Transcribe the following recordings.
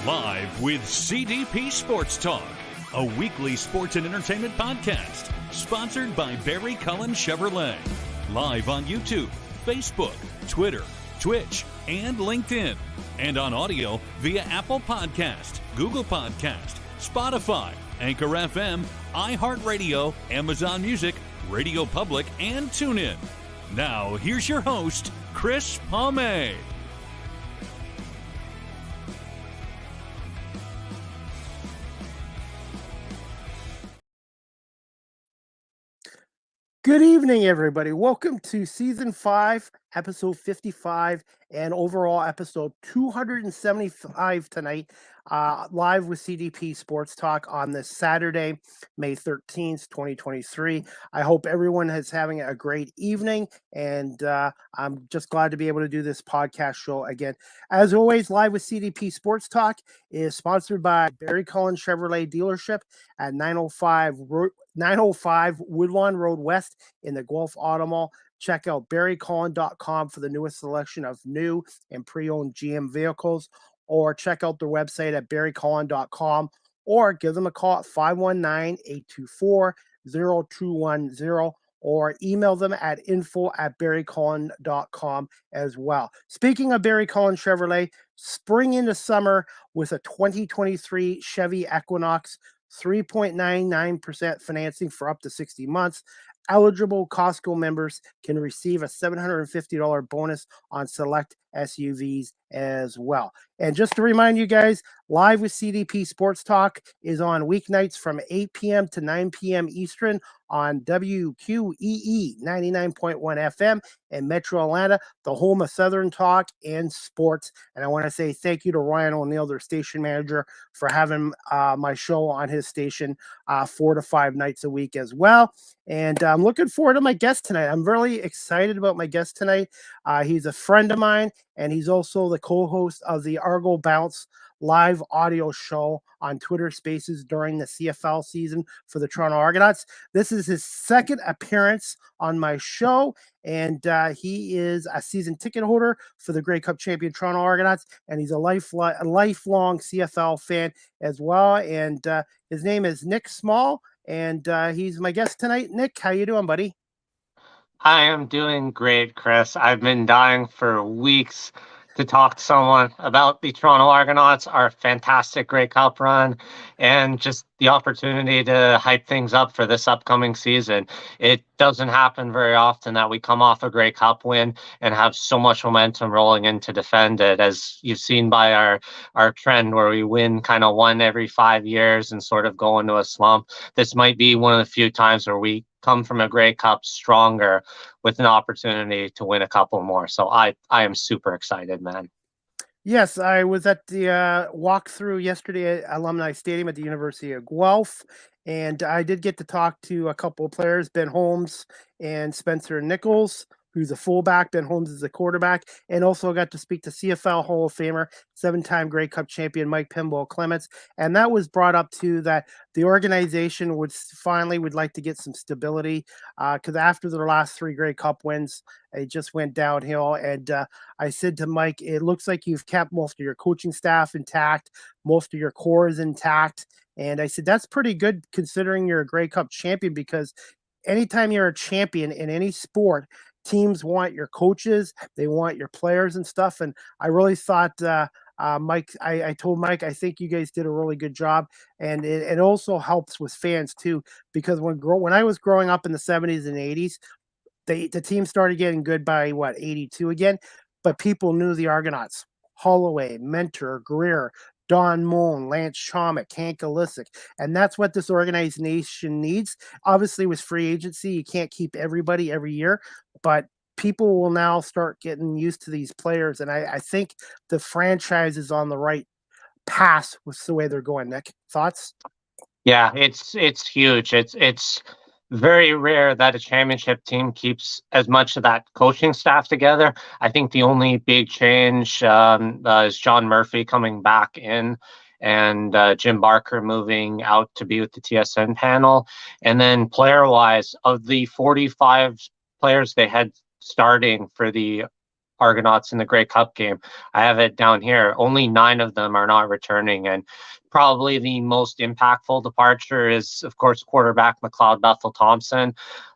Live with CDP Sports Talk, a weekly sports and entertainment podcast sponsored by Barry Cullen Chevrolet. Live on YouTube, Facebook, Twitter, Twitch, and LinkedIn. And on audio via Apple Podcast, Google Podcast, Spotify, Anchor FM, iHeartRadio, Amazon Music, Radio Public, and TuneIn. Now, here's your host, Chris Palme. Good evening, everybody. Welcome to Season 5, Episode 55, and overall Episode 275 tonight, live with CDP Sports Talk on this Saturday, May 13th, 2023. I hope everyone is having a great evening, and I'm just glad to be able to do this podcast show again. As always, Live with CDP Sports Talk is sponsored by Barry Cullen Chevrolet Dealership at 905 Woodlawn Road West in the Guelph Auto Mall. Check out barrycullen.com for the newest selection of new and pre-owned GM vehicles, or check out their website at barrycullen.com, or give them a call at 519-824-0210, or email them at info@barrycullen.com as well. Speaking of Barry Cullen Chevrolet, spring into summer with a 2023 Chevy Equinox, 3.99% financing for up to 60 months. Eligible Costco members can receive a $750 bonus on select SUVs as well. And just to remind you guys, Live with CDP Sports Talk is on weeknights from 8 p.m. to 9 p.m. Eastern on WQEE 99.1 FM in Metro Atlanta, the home of Southern Talk and Sports. And I want to say thank you to Ryan O'Neill, their station manager, for having my show on his station 4 to 5 nights a week as well. And I'm looking forward to my guest tonight. I'm really excited about my guest tonight. He's a friend of mine, and he's also the co-host of the Argos Bounce live audio show on Twitter Spaces during the CFL season for the Toronto Argonauts. This is his second appearance on my show, and he is a season ticket holder for the Grey Cup champion Toronto Argonauts, and he's a lifelong CFL fan as well. And his name is Nick Small, and he's my guest tonight. Nick, how you doing, buddy? I am doing great, Chris. I've been dying for weeks to talk to someone about the Toronto Argonauts, our fantastic Grey Cup run, and just the opportunity to hype things up for this upcoming season. It doesn't happen very often that we come off a Grey Cup win and have so much momentum rolling in to defend it, as you've seen by our trend where we win kind of one every 5 years and sort of go into a slump. This might be one of the few times where we come from a Grey Cup stronger with an opportunity to win a couple more. So I am super excited, man. Yes, I was at the walkthrough yesterday at Alumni Stadium at the University of Guelph, and I did get to talk to a couple of players, Ben Holmes and Spencer Nichols, who's a fullback. Ben Holmes is a quarterback, and also got to speak to CFL Hall of Famer, 7-time Grey Cup champion Mike Pinball Clements. And that was brought up too, that the organization would like to get some stability, because after their last 3 Grey Cup wins, it just went downhill. And I said to Mike, it looks like you've kept most of your coaching staff intact, most of your core is intact. And I said, that's pretty good considering you're a Grey Cup champion, because anytime you're a champion in any sport, teams want your coaches, they want your players and stuff. And I really thought, Mike, I told Mike, I think you guys did a really good job. And it also helps with fans too, because when I was growing up in the 70s and 80s, the team started getting good by 82 again, but people knew the Argonauts: Holloway, Mentor, Greer, Don Moen, Lance Chomick, Hank Olisic. And that's what this organization needs. Obviously, with free agency, you can't keep everybody every year, but people will now start getting used to these players. And I think the franchise is on the right path with the way they're going. Nick, thoughts? Yeah, it's huge. It's very rare that a championship team keeps as much of that coaching staff together. I think the only big change is John Murphy coming back in, and Jim Barker moving out to be with the TSN panel. And then player-wise, of the 45 players they had starting for the Argonauts in the Grey Cup game. I have it down here. Only 9 of them are not returning, and probably the most impactful departure is, of course, quarterback McLeod Bethel-Thompson.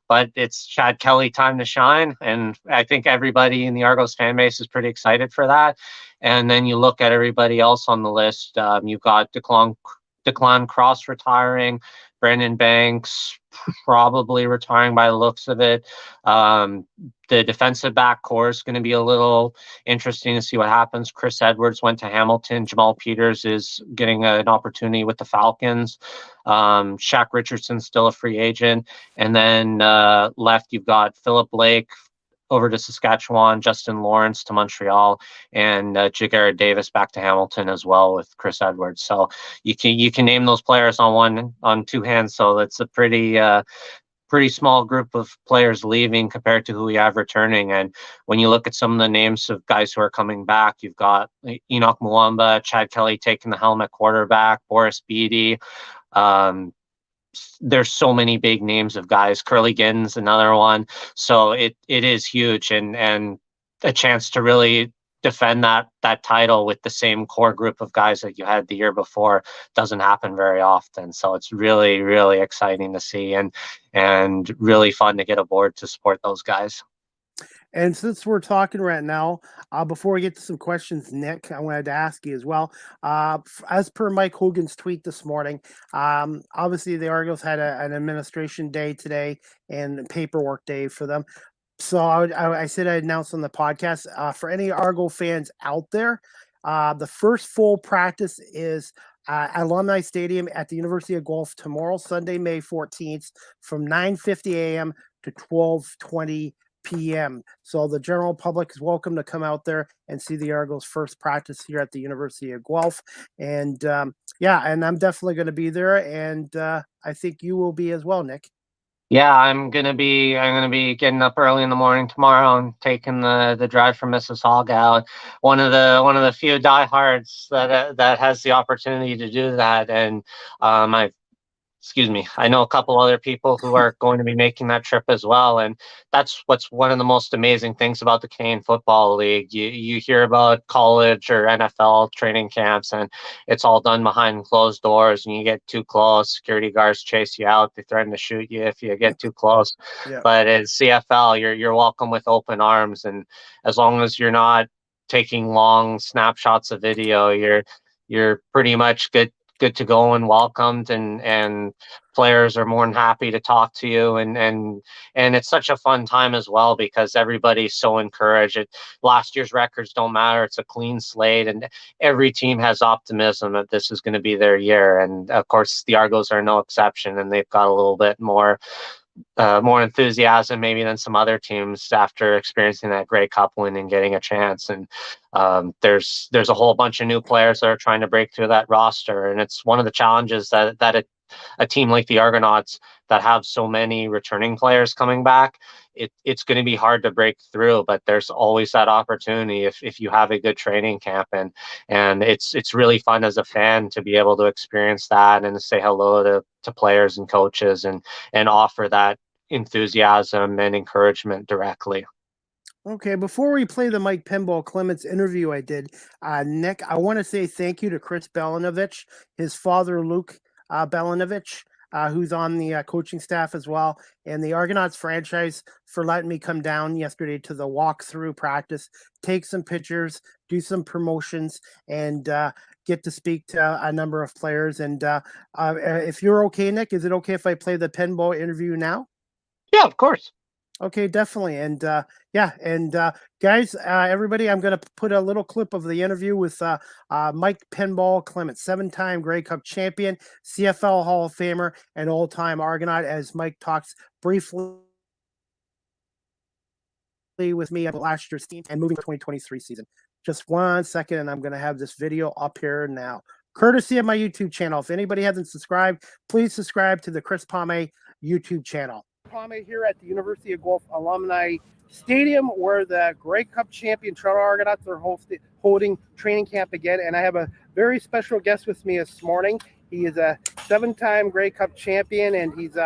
But it's Chad Kelly time to shine, and I think everybody in the Argos fan base is pretty excited for that. And then you look at everybody else on the list. You've got Declan Cross retiring, Brandon Banks probably retiring by the looks of it. The defensive back core is going to be a little interesting to see what happens. Chris Edwards went to Hamilton. Jamal Peters is getting an opportunity with the Falcons. Shaq Richardson's still a free agent. And then left, you've got Philip Blake over to Saskatchewan, Justin Lawrence to Montreal, and Jagara Davis back to Hamilton as well with Chris Edwards. So you can name those players on 2 hands. So it's a pretty small group of players leaving compared to who we have returning. And when you look at some of the names of guys who are coming back, you've got Enoch Muamba, Chad Kelly taking the helm at quarterback, Boris Beatty. There's so many big names of guys. Curly Giddens, another one. So it is huge, and a chance to really defend that title with the same core group of guys that you had the year before doesn't happen very often. So it's really, really exciting to see, and really fun to get aboard to support those guys. And since we're talking right now, before we get to some questions, Nick, I wanted to ask you as well. As per Mike Hogan's tweet this morning, obviously the Argos had an administration day today and paperwork day for them. So I said I'd announce on the podcast, for any Argo fans out there, the first full practice is at Alumni Stadium at the University of Guelph tomorrow, Sunday, May 14th, from 9:50 a.m. to 12:20 p.m. So the general public is welcome to come out there and see the Argos' first practice here at the University of Guelph. And and I'm definitely going to be there, and I think you will be as well, Nick. Yeah, I'm gonna be getting up early in the morning tomorrow and taking the drive from Mississauga. One of the few diehards that has the opportunity to do that, and I know a couple other people who are going to be making that trip as well. And that's what's one of the most amazing things about the Canadian Football League. You hear about college or NFL training camps, and it's all done behind closed doors, and you get too close, security guards chase you out, they threaten to shoot you if you get too close. Yeah. But at CFL, you're welcome with open arms, and as long as you're not taking long snapshots of video, you're pretty much good to go and welcomed, and players are more than happy to talk to you, and it's such a fun time as well because everybody's so encouraged. Last year's records don't matter. It's a clean slate, and every team has optimism that this is going to be their year. And of course the Argos are no exception, and they've got a little bit more enthusiasm maybe than some other teams after experiencing that Grey Cup win and getting a chance. And there's a whole bunch of new players that are trying to break through that roster, and it's one of the challenges that a team like the Argonauts that have so many returning players coming back, it's going to be hard to break through, but there's always that opportunity if you have a good training camp, and it's really fun as a fan to be able to experience that and to say hello to players and coaches and offer that enthusiasm and encouragement directly. Okay, before we play the Mike Pinball Clements interview I did, Nick, I want to say thank you to Chris Belinovich, his father, Luke Belinovich, who's on the coaching staff as well, and the Argonauts franchise for letting me come down yesterday to the walkthrough practice, take some pictures, do some promotions, and get to speak to a number of players. And if you're okay, Nick, is it okay if I play the pinball interview now? Yeah, of course. Okay, definitely. And guys, everybody, I'm going to put a little clip of the interview with Mike Pinball Clements, 7-time Grey Cup champion, CFL Hall of Famer, and old-time Argonaut, as Mike talks briefly with me about last year's team and moving to 2023 season. Just 1 second, and I'm going to have this video up here now, courtesy of my YouTube channel. If anybody hasn't subscribed, please subscribe to the Chris Palme YouTube channel. Palme here at the University of Guelph Alumni Stadium, where the Grey Cup champion Toronto Argonauts are holding training camp again. And I have a very special guest with me this morning. He is a 7-time Grey Cup champion, and he's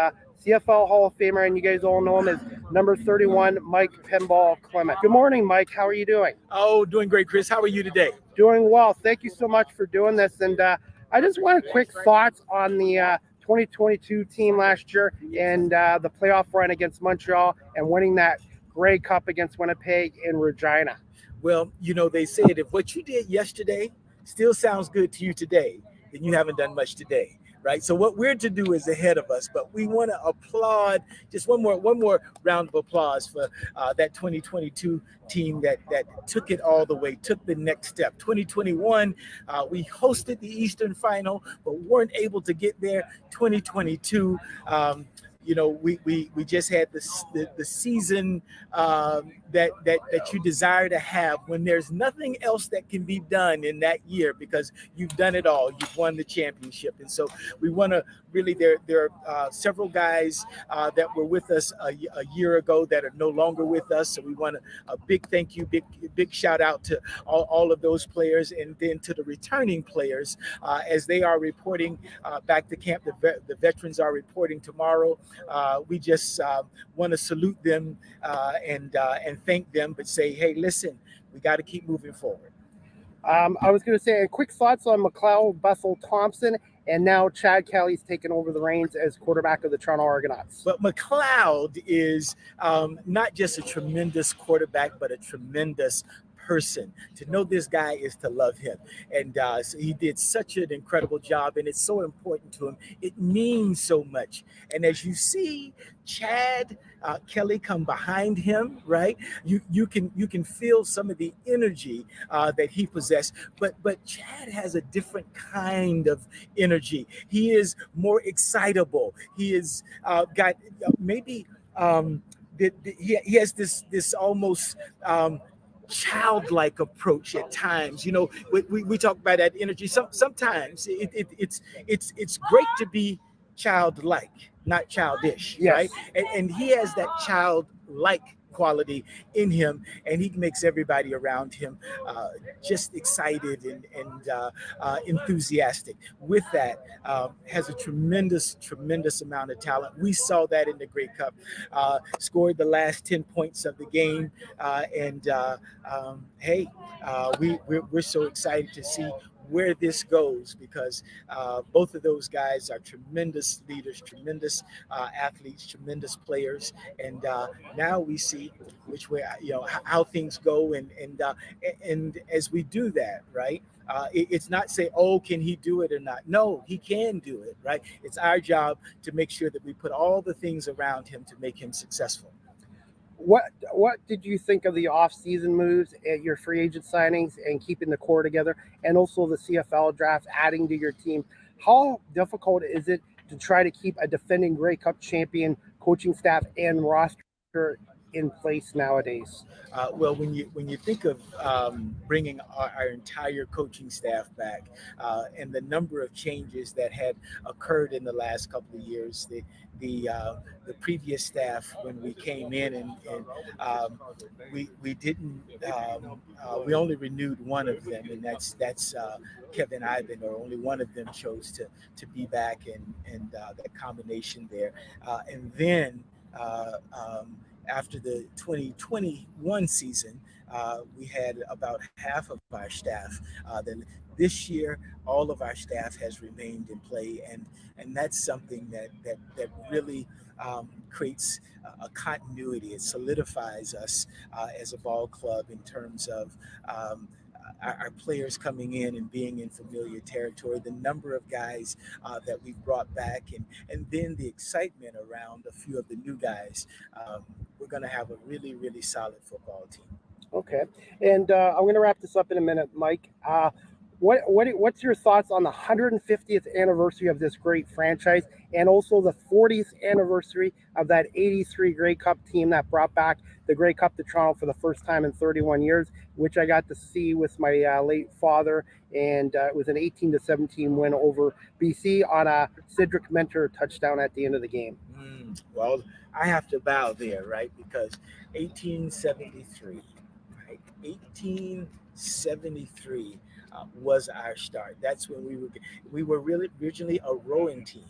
CFL Hall of Famer, and you guys all know him as number 31, Mike Pinball Clement. Good morning, Mike. How are you doing? Oh, doing great, Chris. How are you today? Doing well. Thank you so much for doing this. And I just wanted quick thoughts on the 2022 team last year and the playoff run against Montreal and winning that Grey Cup against Winnipeg and Regina. Well, they said if what you did yesterday still sounds good to you today, then you haven't done much today, right? So what we're to do is ahead of us, but we want to applaud just one more round of applause for that 2022 team that took it all the way, took the next step. 2021, we hosted the Eastern Final, but weren't able to get there. 2022. We just had the season that you desire to have when there's nothing else that can be done in that year because you've done it all. You've won the championship, and so we want to really. There are several guys that were with us a year ago that are no longer with us. So we want a big thank you, big shout out to all of those players, and then to the returning players as they are reporting back to camp. The veterans are reporting tomorrow. We just want to salute them and thank them, but say, hey, listen, we got to keep moving forward. I was going to say, quick thoughts on McLeod, Bethel, Thompson, and now Chad Kelly's taken over the reins as quarterback of the Toronto Argonauts. But McLeod is not just a tremendous quarterback, but a tremendous person. To know this guy is to love him, and so he did such an incredible job, and it's so important to him. It means so much. And as you see Chad Kelly come behind him, right? You can feel some of the energy that he possessed, but Chad has a different kind of energy. He is more excitable. He is got maybe he has this almost childlike approach at times. We talk about that energy. Sometimes it's great to be childlike, not childish, yes. Right? And he has that childlike quality in him, and he makes everybody around him just excited and enthusiastic. With that, has a tremendous amount of talent. We saw that in the Grey Cup. Scored the last 10 points of the game, we're so excited to see where this goes because both of those guys are tremendous leaders, tremendous athletes, tremendous players, and now we see which way how things go, and as we do that, right? It's not say, oh, can he do it or not? No, he can do it, right? It's our job to make sure that we put all the things around him to make him successful. What did you think of the off-season moves at your free agent signings and keeping the core together, and also the CFL draft adding to your team? How difficult is it to try to keep a defending Grey Cup champion coaching staff and roster in place nowadays? Well, when you think of bringing our entire coaching staff back and the number of changes that had occurred in the last couple of years, the previous staff when we came in and we didn't we only renewed one of them, and that's Kevin Ivan, or only one of them chose to be back, and that combination there, and then after the 2021 season, we had about half of our staff. Then this year, all of our staff has remained in play, and that's something that really creates a continuity. It solidifies us as a ball club in terms of our players coming in and being in familiar territory, the number of guys that we've brought back, and then the excitement around a few of the new guys. We're going to have a really, really solid football team. Okay. And I'm going to wrap this up in a minute, Mike. What's your thoughts on the 150th anniversary of this great franchise, and also the 40th anniversary of that 83 Grey Cup team that brought back the Grey Cup to Toronto for the first time in 31 years, which I got to see with my late father, and it was an 18-17 win over BC on a Cedric Mentor touchdown at the end of the game. Well, I have to bow there, right? Because 1873, right? 1873 was our start. That's when we were really originally a rowing team.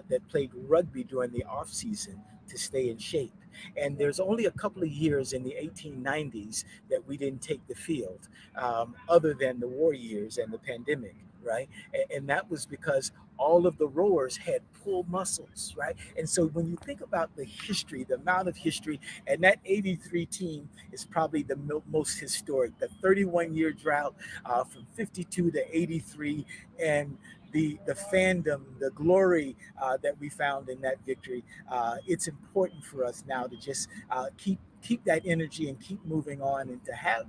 that played rugby during the off season to stay in shape. And there's only a couple of years in the 1890s that we didn't take the field, other than the war years and the pandemic, right? And that was because all of the rowers had pull muscles, right? And so when you think about the history, the amount of history, and that 83 team is probably the most historic, the 31-year drought from 52 to 83, and the fandom, the glory that we found in that victory. It's important for us now to just keep that energy and keep moving on, and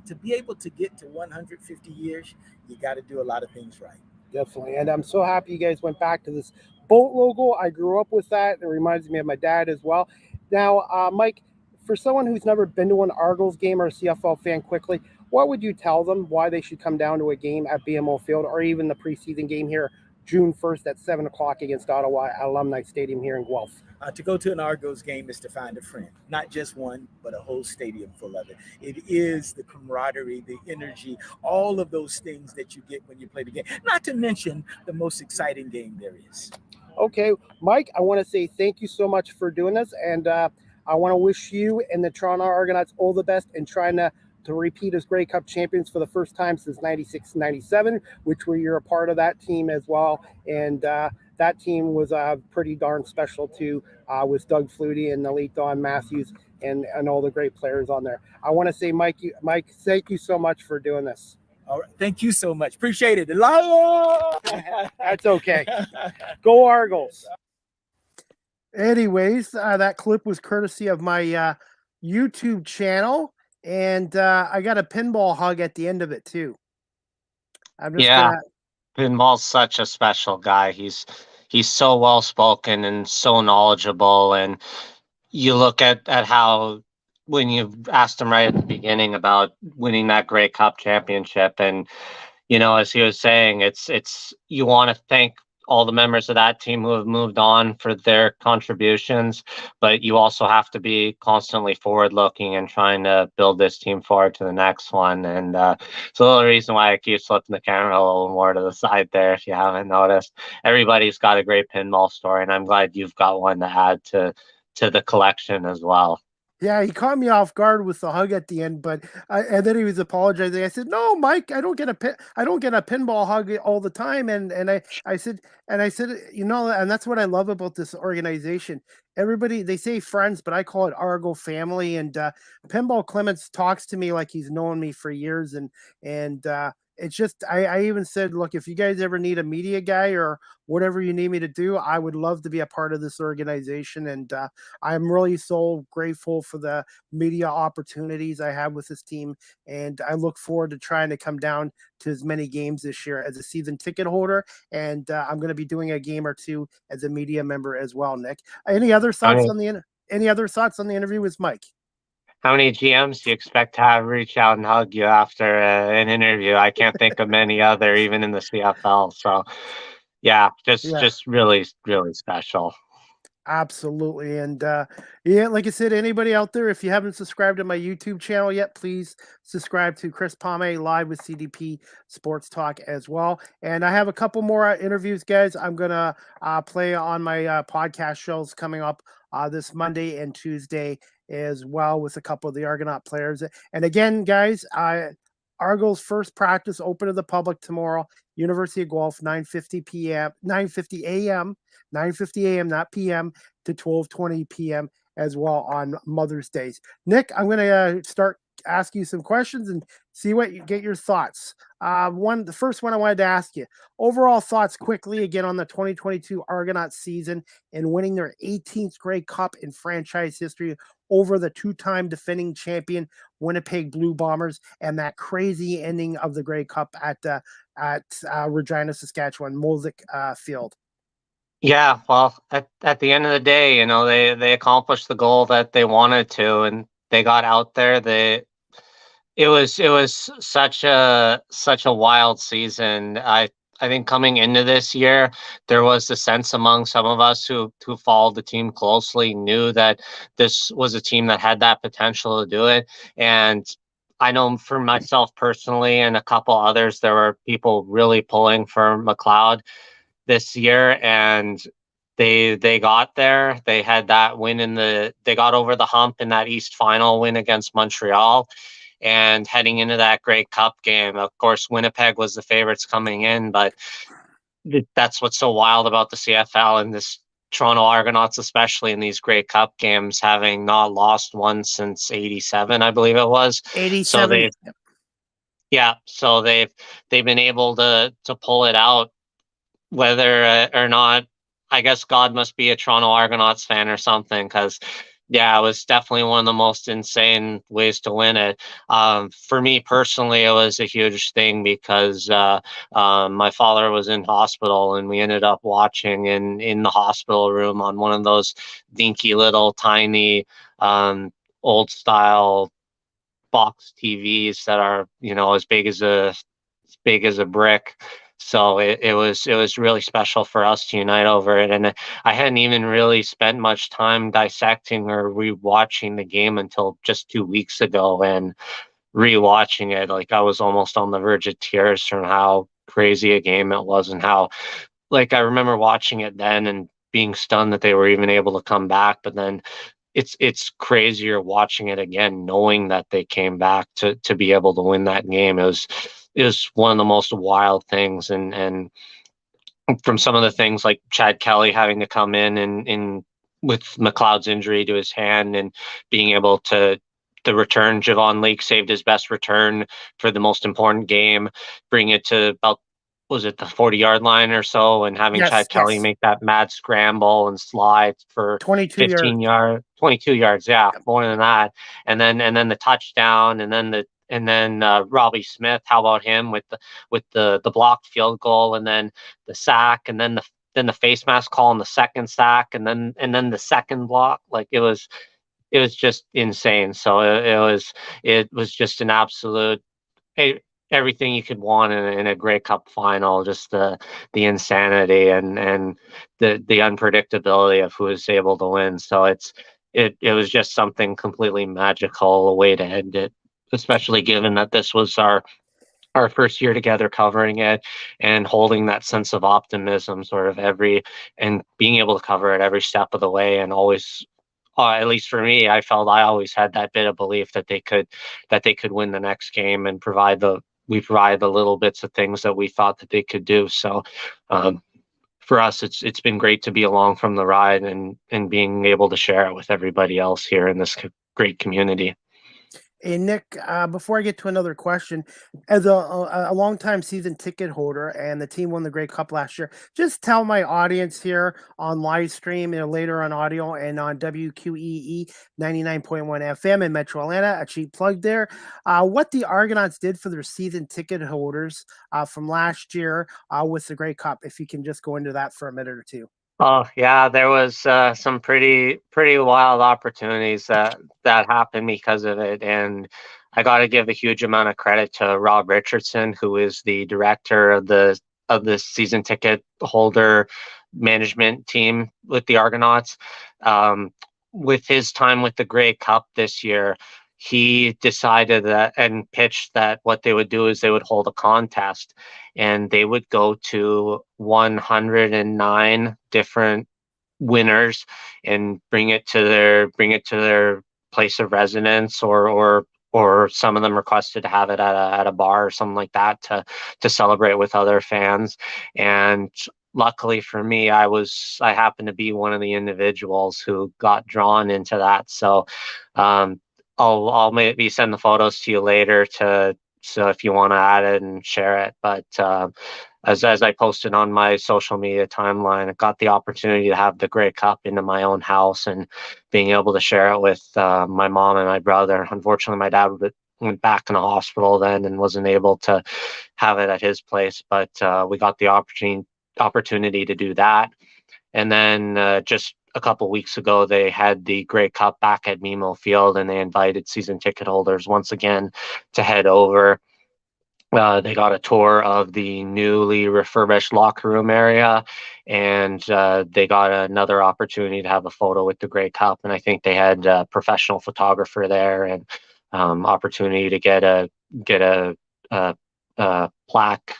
to be able to get to 150 years, you got to do a lot of things right. Definitely. And I'm so happy you guys went back to this boat logo. I grew up with that. It reminds me of my dad as well. Now, Mike, for someone who's never been to an Argos game or a CFL fan quickly, what would you tell them why they should come down to a game at BMO Field, or even the preseason game here June 1st at 7 o'clock against Ottawa at Alumni Stadium here in Guelph? To go to an Argos game is to find a friend, not just one, but a whole stadium full of it. It is the camaraderie, the energy, all of those things that you get when you play the game, not to mention the most exciting game there is. Okay, Mike, I want to say thank you so much for doing this, and I want to wish you and the Toronto Argonauts all the best in trying to repeat as Grey Cup champions for the first time since 96-97, which you're a part of that team as well. And that team was pretty darn special too, with Doug Flutie and the late Don Matthews and all the great players on there. I want to say, Mike, thank you so much for doing this. All right, thank you so much. Appreciate it. That's okay. Go Argos. Anyways, that clip was courtesy of my YouTube channel. And I got a pinball hug at the end of it too. I'm just Pinball's such a special guy. He's so well spoken and so knowledgeable. And you look at how, when you asked him right at the beginning about winning that Grey Cup championship, and as he was saying, it's you want to thank all the members of that team who have moved on for their contributions, but you also have to be constantly forward looking and trying to build this team forward to the next one. And it's a little reason why I keep flipping the camera a little more to the side there, if you haven't noticed. Everybody's got a great pinball story, and I'm glad you've got one to add to the collection as well. Yeah, he caught me off guard with the hug at the end, but and then he was apologizing. I said, "No, Mike, I don't get a pinball hug all the time." And I said, and that's what I love about this organization. Everybody, they say friends, but I call it Argo family. And Pinball Clements talks to me like he's known me for years, and it's just, I even said, look, if you guys ever need a media guy or whatever you need me to do, I would love to be a part of this organization. And I'm really so grateful for the media opportunities I have with this team. And I look forward to trying to come down to as many games this year as a season ticket holder. And I'm going to be doing a game or two as a media member as well, Nick. Any other thoughts on the interview with Mike? How many GMs do you expect to have reach out and hug you after an interview? I can't think of many other, even in the CFL. So, just really, really special. Absolutely. And like I said, anybody out there, if you haven't subscribed to my YouTube channel yet, please subscribe to Chris Palme Live with CDP Sports Talk as well. And I have a couple more interviews, guys. I'm going to play on my podcast shows coming up this Monday and Tuesday as well, with a couple of the Argonaut players. And again, guys, Argos first practice open to the public tomorrow, University of Guelph, 9:50 a.m., not p.m. to 12:20 p.m. as well on Mother's Day. Nick, I'm going to start asking you some questions and see what you get your thoughts. The first one I wanted to ask you, overall thoughts quickly again on the 2022 Argonaut season and winning their 18th Grey Cup in franchise history over the two-time defending champion Winnipeg Blue Bombers, and that crazy ending of the Grey Cup at Regina, Saskatchewan, Mosick Field. Yeah, well, at the end of the day, they accomplished the goal that they wanted to, and they got out there. It was such a wild season. I think coming into this year, there was the sense among some of us who followed the team closely, knew that this was a team that had that potential to do it. And I know for myself personally and a couple others, there were people really pulling for McLeod this year. And they got there. They had that win they got over the hump in that East final win against Montreal. And heading into that Grey Cup game, of course, Winnipeg was the favorites coming in, but that's what's so wild about the CFL and this Toronto Argonauts, especially in these Grey Cup games, having not lost one since '87, I believe it was. 87. So they've been able to pull it out, whether or not. I guess God must be a Toronto Argonauts fan or something, because it was definitely one of the most insane ways to win it. For me personally, it was a huge thing because my father was in hospital, and we ended up watching in the hospital room on one of those dinky little tiny old style box TVs that are as big as a brick. So it was really special for us to unite over it. And I hadn't even really spent much time dissecting or rewatching the game until just 2 weeks ago. And rewatching it, like, I was almost on the verge of tears from how crazy a game it was, and how, like, I remember watching it then and being stunned that they were even able to come back. But then it's crazier watching it again, knowing that they came back to be able to win that game. It was one of the most wild things. And from some of the things like Chad Kelly having to come in and with McLeod's injury to his hand, and being able to the return, Javon Leake saved his best return for the most important game, bring it to about, was it the 40-yard line or so, and having Chad Kelly make that mad scramble and slide for 22 22 yards, more than that. And then the touchdown, and then Robbie Smith, how about him with the blocked field goal, and then the sack, and then the face mask call on the second sack, and then the second block. Like, it was just insane. So it was just an absolute, everything you could want in a Grey Cup final. Just the insanity and the unpredictability of who is able to win. So it was just something completely magical, a way to end it, especially given that this was our first year together covering it, and holding that sense of optimism and being able to cover it every step of the way. And always, at least for me, I felt I always had that bit of belief that they could win the next game and provide the little bits of things that we thought that they could do. So for us, it's been great to be along from the ride, and being able to share it with everybody else here in this great community. Hey, Nick, before I get to another question, as a longtime season ticket holder, and the team won the Grey Cup last year, just tell my audience here on live stream and later on audio and on WQEE 99.1 FM in Metro Atlanta, a cheap plug there, what the Argonauts did for their season ticket holders from last year with the Grey Cup, if you can just go into that for a minute or two. Oh yeah, there was some pretty wild opportunities that happened because of it, and I got to give a huge amount of credit to Rob Richardson, who is the director of the season ticket holder management team with the Argonauts. With his time with the Grey Cup this year, he decided that and pitched that what they would do is they would hold a contest, and they would go to 109 different winners and bring it to their place of residence, or some of them requested to have it at a bar or something like that to celebrate with other fans. And luckily for me, I happened to be one of the individuals who got drawn into that. So I'll maybe send the photos to you later so if you want to add it and share it. But as I posted on my social media timeline, I got the opportunity to have the Grey Cup into my own house, and being able to share it with my mom and my brother. Unfortunately, my dad went back in the hospital then and wasn't able to have it at his place, but we got the opportunity to do that. And then just a couple weeks ago, they had the Grey Cup back at BMO Field, and they invited season ticket holders once again to head over. They got a tour of the newly refurbished locker room area, and they got another opportunity to have a photo with the Grey Cup. And I think they had a professional photographer there, and opportunity to get a plaque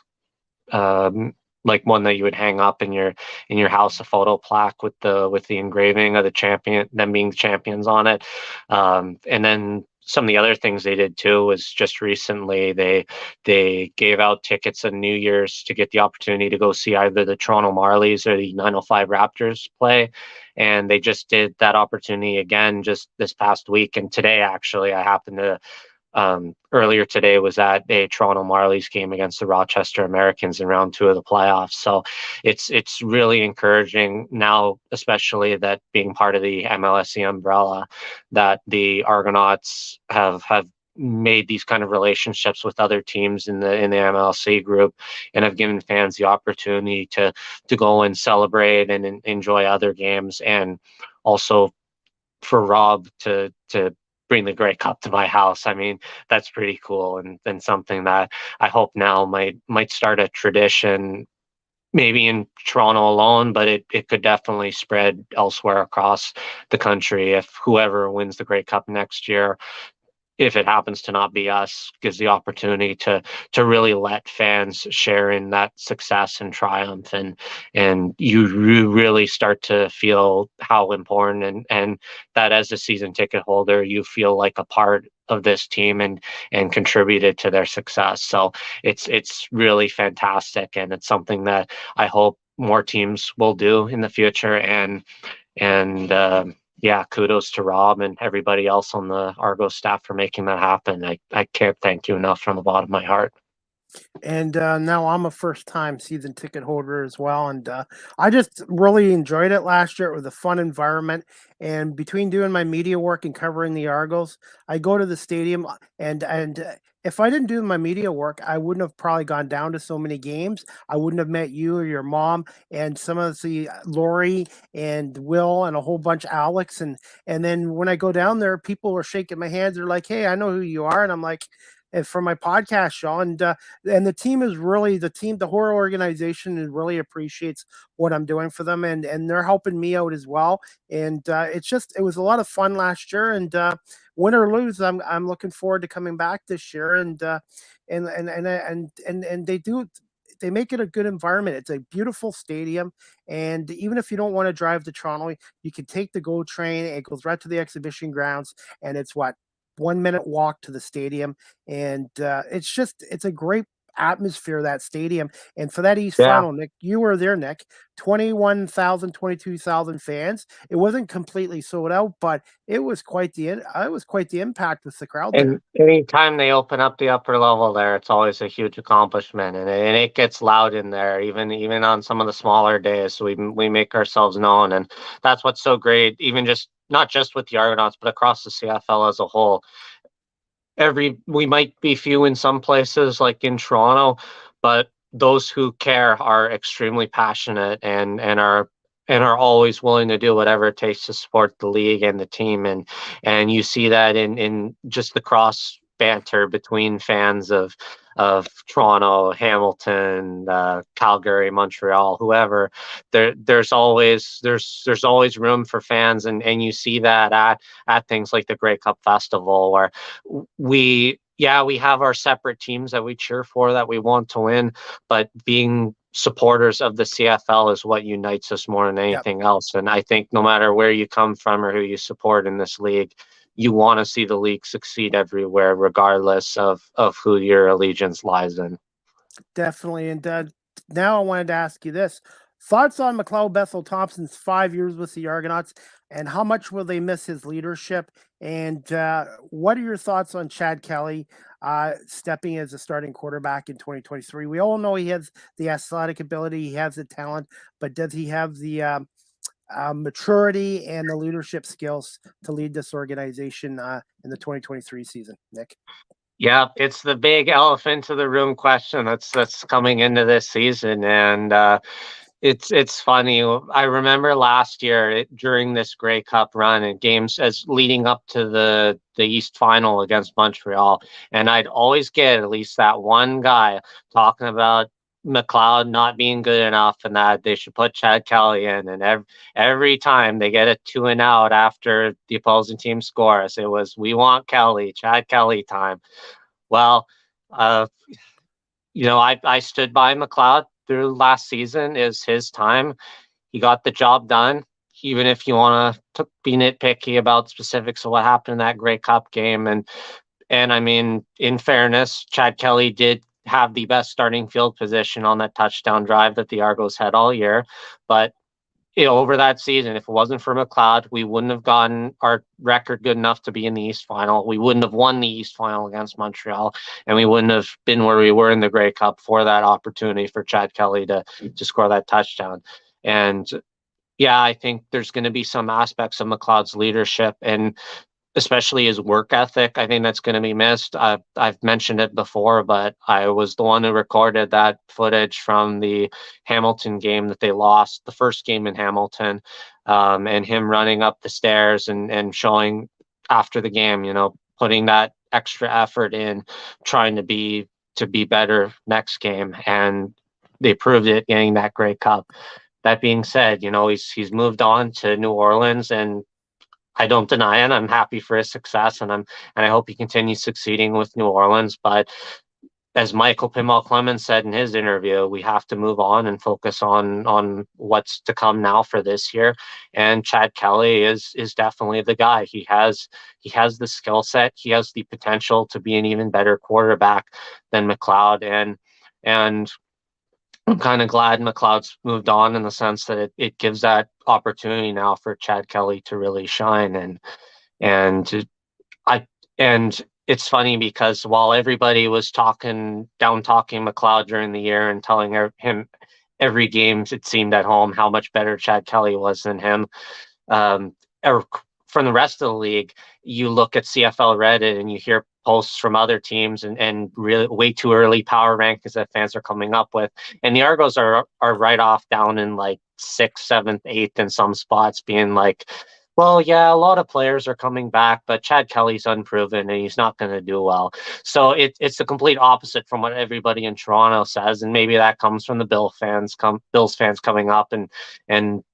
like one that you would hang up in your house, a photo plaque with the engraving of the champion, them being champions on it. And then some of the other things they did too was just recently they gave out tickets on New Year's to get the opportunity to go see either the Toronto Marlies or the 905 Raptors play. And they just did that opportunity again just this past week. And today, actually, I happened to earlier today was at a Toronto Marlies game against the Rochester Americans in round 2 of the playoffs. So it's really encouraging now, especially that being part of the MLSE umbrella, that the Argonauts have made these kind of relationships with other teams in the MLC group, and have given fans the opportunity to go and celebrate and enjoy other games, and also for Rob to bring the Grey Cup to my house. I mean, that's pretty cool, and something that I hope now might start a tradition, maybe in Toronto alone, but it could definitely spread elsewhere across the country if whoever wins the Grey Cup next year, if it happens to not be us, gives the opportunity to really let fans share in that success and triumph, and you really start to feel how important, and that as a season ticket holder you feel like a part of this team and contributed to their success. So it's really fantastic, and it's something that I hope more teams will do in the future. And yeah, kudos to Rob and everybody else on the Argos staff for making that happen. I can't thank you enough from the bottom of my heart. And now I'm a first-time season ticket holder as well, and I just really enjoyed it last year. It was a fun environment, and between doing my media work and covering the Argos, I go to the stadium, and if I didn't do my media work, I wouldn't have probably gone down to so many games. I wouldn't have met you or your mom and some of the Lori and Will and a whole bunch, Alex, and then when I go down there, people are shaking my hands. They're like, "Hey, I know who you are," and I'm like, and for my podcast show, and the team is really the whole organization really appreciates what I'm doing for them, and they're helping me out as well. And it was a lot of fun last year, and win or lose, I'm looking forward to coming back this year, and they make it a good environment. It's a beautiful stadium, and even if you don't want to drive to Toronto, you can take the GO train. It goes right to the exhibition grounds, and it's 1 minute walk to the stadium, and it's a great atmosphere, that stadium. And for that East Yeah. Final, Nick, you were there, Nick. 21,000, 22,000 fans. It wasn't completely sold out, but it was quite the impact with the crowd there. And anytime they open up the upper level there, it's always a huge accomplishment, and it gets loud in there, even on some of the smaller days. We make ourselves known, and that's what's so great. Even just not just with the Argonauts, but across the CFL as a whole. We might be few in some places, like in Toronto, but those who care are extremely passionate and are always willing to do whatever it takes to support the league and the team, and you see that in just the cross banter between fans of Toronto, Hamilton, Calgary, Montreal, whoever. There's always room for fans, and you see that at things like the Grey Cup Festival, where we have our separate teams that we cheer for, that we want to win, but being supporters of the CFL is what unites us more than anything else. And I think no matter where you come from or who you support in this league, you want to see the league succeed everywhere, regardless of who your allegiance lies in. Definitely. And now I wanted to ask you this. Thoughts on McLeod Bethel Thompson's 5 years with the Argonauts, and how much will they miss his leadership? And what are your thoughts on Chad Kelly stepping as a starting quarterback in 2023? We all know he has the athletic ability, he has the talent, but does he have the maturity and the leadership skills to lead this organization in the 2023 season, Nick? Yeah, it's the big elephant in the room question that's coming into this season, and it's funny. I remember last year during this Grey Cup run and games as leading up to the East Final against Montreal, and I'd always get at least that one guy talking about McLeod not being good enough and that they should put Chad Kelly in. And every time they get a 2-and-out after the opposing team scores, it was, "We want Kelly, Chad Kelly time." Well, I stood by McLeod through last season is his time. He got the job done. Even if you want to be nitpicky about specifics of what happened in that Grey Cup game, and I mean, in fairness, Chad Kelly did have the best starting field position on that touchdown drive that the Argos had all year. But over that season, if it wasn't for McLeod, we wouldn't have gotten our record good enough to be in the East Final. We wouldn't have won the East Final against Montreal, and we wouldn't have been where we were in the Grey Cup for that opportunity for Chad Kelly to score that touchdown. And yeah, I think there's going to be some aspects of McLeod's leadership and especially his work ethic. I think that's going to be missed. I've mentioned it before, but I was the one who recorded that footage from the Hamilton game that they lost, the first game in Hamilton, and him running up the stairs and showing after the game, putting that extra effort in, trying to be better next game, and they proved it, getting that Grey Cup. That being said, he's moved on to New Orleans, and I don't deny it. I'm happy for his success, and I hope he continues succeeding with New Orleans. But as Michael Pinball Clemens said in his interview, we have to move on and focus on what's to come now for this year. And Chad Kelly is definitely the guy. He has the skill set. He has the potential to be an even better quarterback than McLeod. And I'm kind of glad McLeod's moved on in the sense that it gives that opportunity now for Chad Kelly to really shine. And it's funny because while everybody was talking McLeod during the year and telling him every game it seemed at home how much better Chad Kelly was than him, from the rest of the league, you look at CFL Reddit and you hear posts from other teams and really way too early power rankings that fans are coming up with. And the Argos are right off down in like 6th, 7th, 8th in some spots, being like, well, yeah, a lot of players are coming back, but Chad Kelly's unproven and he's not going to do well. So it's the complete opposite from what everybody in Toronto says. And maybe that comes from the Bills fans coming up and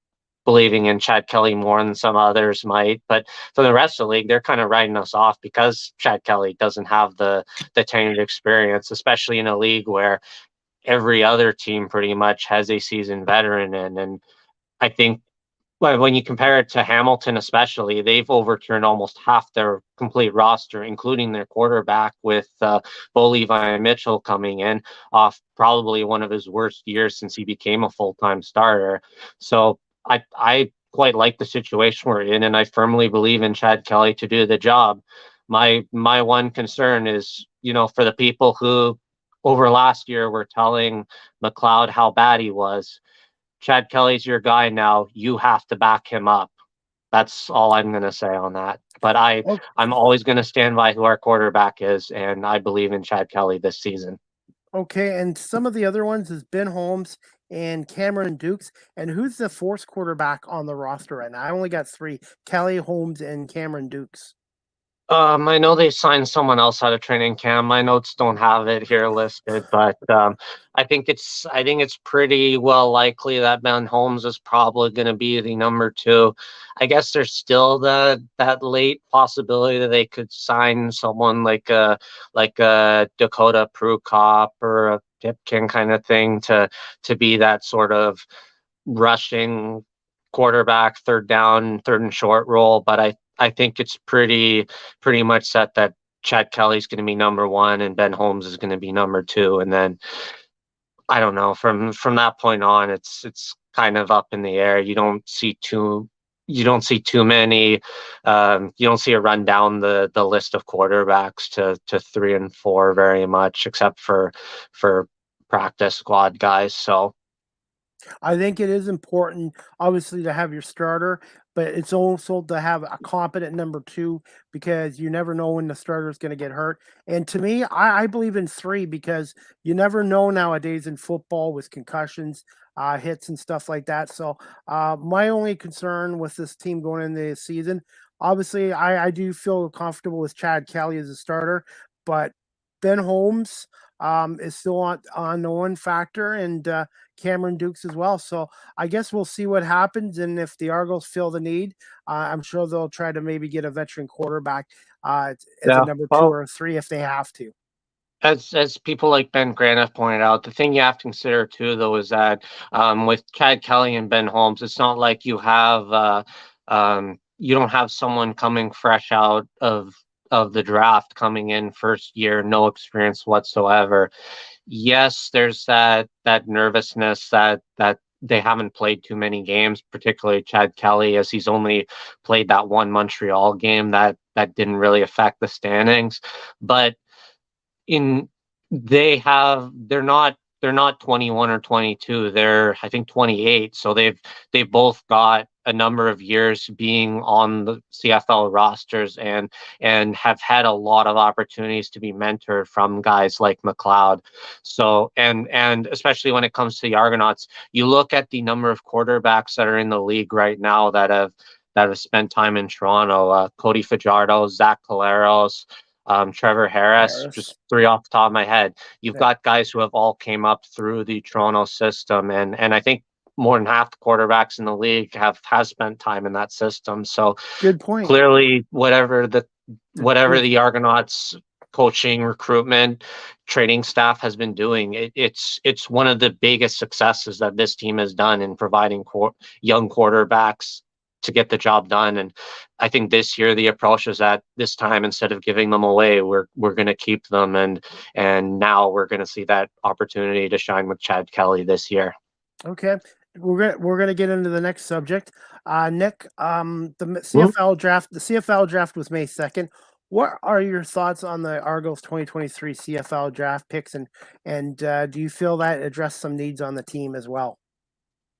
believing in Chad Kelly more than some others might. But for the rest of the league, they're kind of writing us off because Chad Kelly doesn't have the tenured experience, especially in a league where every other team pretty much has a seasoned veteran in. And I think when you compare it to Hamilton especially, they've overturned almost half their complete roster, including their quarterback, with Bo Levi Mitchell coming in off probably one of his worst years since he became a full-time starter. So I quite like the situation we're in, and I firmly believe in Chad Kelly to do the job. My one concern is, for the people who over last year were telling McLeod how bad he was, Chad Kelly's your guy now. You have to back him up. That's all I'm going to say on that. But I'm always going to stand by who our quarterback is, and I believe in Chad Kelly this season. Okay, and some of the other ones is Ben Holmes and Cameron Dukes. And who's the fourth quarterback on the roster right now? I only got 3: Kelly, Holmes, and Cameron Dukes. I know they signed someone else out of training camp. My notes don't have it here listed, but I think it's pretty well likely that Ben Holmes is probably going to be the number 2. I guess there's still that late possibility that they could sign someone like a Dakota Prukop or a Pipkin kind of thing to be that sort of rushing quarterback, third down, third and short role. But I think it's pretty much set that Chad Kelly's going to be number 1 and Ben Holmes is going to be number 2. And then I don't know, from that point on, it's kind of up in the air. You don't see too many. You don't see a run down the list of quarterbacks to 3 and 4 very much, except for practice squad guys. So I think it is important, obviously, to have your starter, but it's also to have a competent number 2, because you never know when the starter is going to get hurt. And to me, I believe in 3, because you never know nowadays in football with concussions, hits and stuff like that. So my only concern with this team going into the season, obviously, I do feel comfortable with Chad Kelly as a starter, but Ben Holmes is still on unknown factor, and Cameron Dukes as well. So I guess we'll see what happens. And if the Argos feel the need, I'm sure they'll try to maybe get a veteran quarterback as a number 2 or 3 if they have to. as people like Ben Grant have pointed out, the thing you have to consider too, though, is that with Chad Kelly and Ben Holmes, it's not like you have you don't have someone coming fresh out of the draft coming in first year, no experience whatsoever. Yes, there's that nervousness that they haven't played too many games, particularly Chad Kelly, as he's only played that one Montreal game that didn't really affect the standings. But in they're not 21 or 22, they're I think 28, so they've both got a number of years being on the CFL rosters and have had a lot of opportunities to be mentored from guys like McLeod. So and especially when it comes to the Argonauts, you look at the number of quarterbacks that are in the league right now that have spent time in Toronto. Cody Fajardo, Zach Collaros, Trevor Harris, just three off the top of my head. You've got guys who have all came up through the Toronto system, and I think more than half the quarterbacks in the league has spent time in that system. So good point. Clearly, whatever the Argonauts coaching, recruitment, training staff has been doing, it's one of the biggest successes that this team has done in providing young quarterbacks to get the job done. And I think this year the approach is that this time, instead of giving them away, we're going to keep them, and now we're going to see that opportunity to shine with Chad Kelly this year. Okay, we're gonna get into the next subject. Nick, the CFL draft was May 2nd. What are your thoughts on the Argos 2023 CFL draft picks, and do you feel that addressed some needs on the team as well?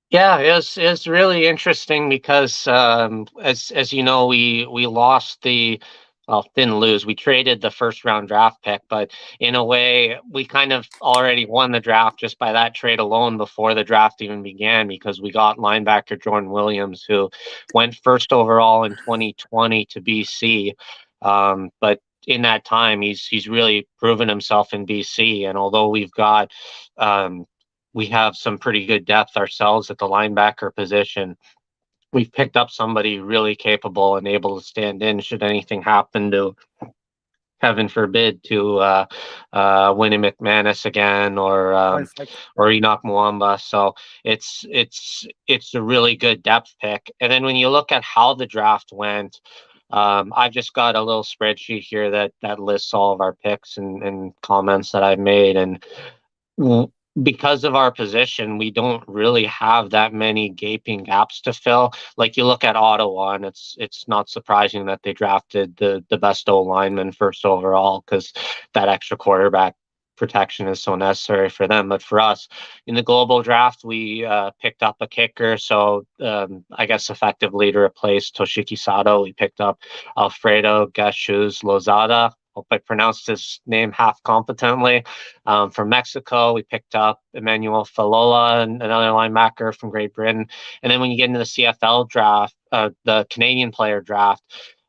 Yeah, it's really interesting because as you know, we lost didn't lose. We traded the first round draft pick, but in a way, we kind of already won the draft just by that trade alone before the draft even began, because we got linebacker Jordan Williams, who went first overall in 2020 to BC. But in that time, he's really proven himself in BC, and although we have some pretty good depth ourselves at the linebacker position, we've picked up somebody really capable and able to stand in should anything happen to, heaven forbid, to Winnie McManus again or Enoch Mwamba. So it's a really good depth pick. And then when you look at how the draft went, I've just got a little spreadsheet here that lists all of our picks and comments that I've made. And because of our position, we don't really have that many gaping gaps to fill. Like, you look at Ottawa, and it's not surprising that they drafted the best O lineman first overall, because that extra quarterback protection is so necessary for them. But for us, in the global draft, we picked up a kicker. So I guess effectively to replace Toshiki Sato, we picked up Alfredo Gachuz Lozada. Hope I pronounced his name half competently. From Mexico, we picked up Emmanuel Falola, another linebacker from Great Britain. And then when you get into the CFL draft, the Canadian player draft,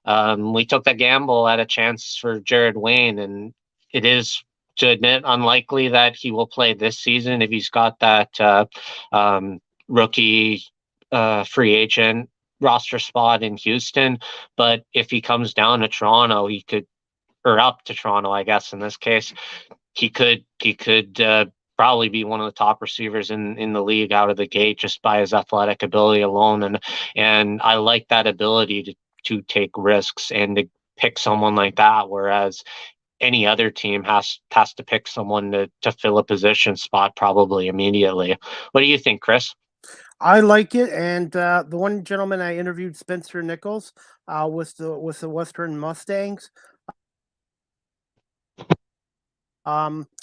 we took that gamble at a chance for Jared Wayne. And it is, to admit, unlikely that he will play this season if he's got that rookie free agent roster spot in Houston. But if he comes down to Toronto, or up to Toronto, I guess in this case, he could probably be one of the top receivers in the league out of the gate just by his athletic ability alone. And I like that ability to take risks and to pick someone like that, whereas any other team has to pick someone to fill a position spot probably immediately. What do you think, Chris? I like it, and the one gentleman I interviewed, Spencer Nichols, was the Western Mustangs.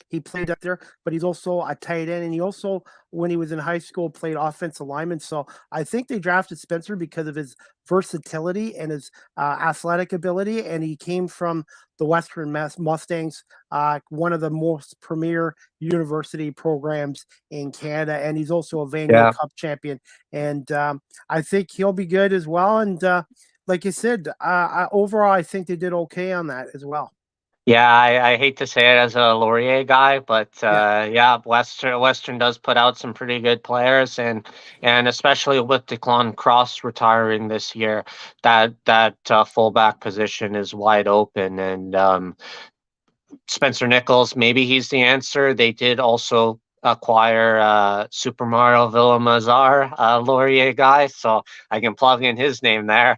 He played up there, but he's also a tight end, and he also, when he was in high school, played offensive lineman. So I think they drafted Spencer because of his versatility and his athletic ability, and he came from the Western Mustangs, one of the most premier university programs in Canada, and he's also a Vanier Cup champion. And I think he'll be good as well. And like you said, overall, I think they did okay on that as well. Yeah, I hate to say it as a Laurier guy, but Western does put out some pretty good players, and especially with Declan Cross retiring this year, that fullback position is wide open, and Spencer Nichols, maybe he's the answer. They did also acquire Super Mario Villamazar, Laurier guy, so I can plug in his name there.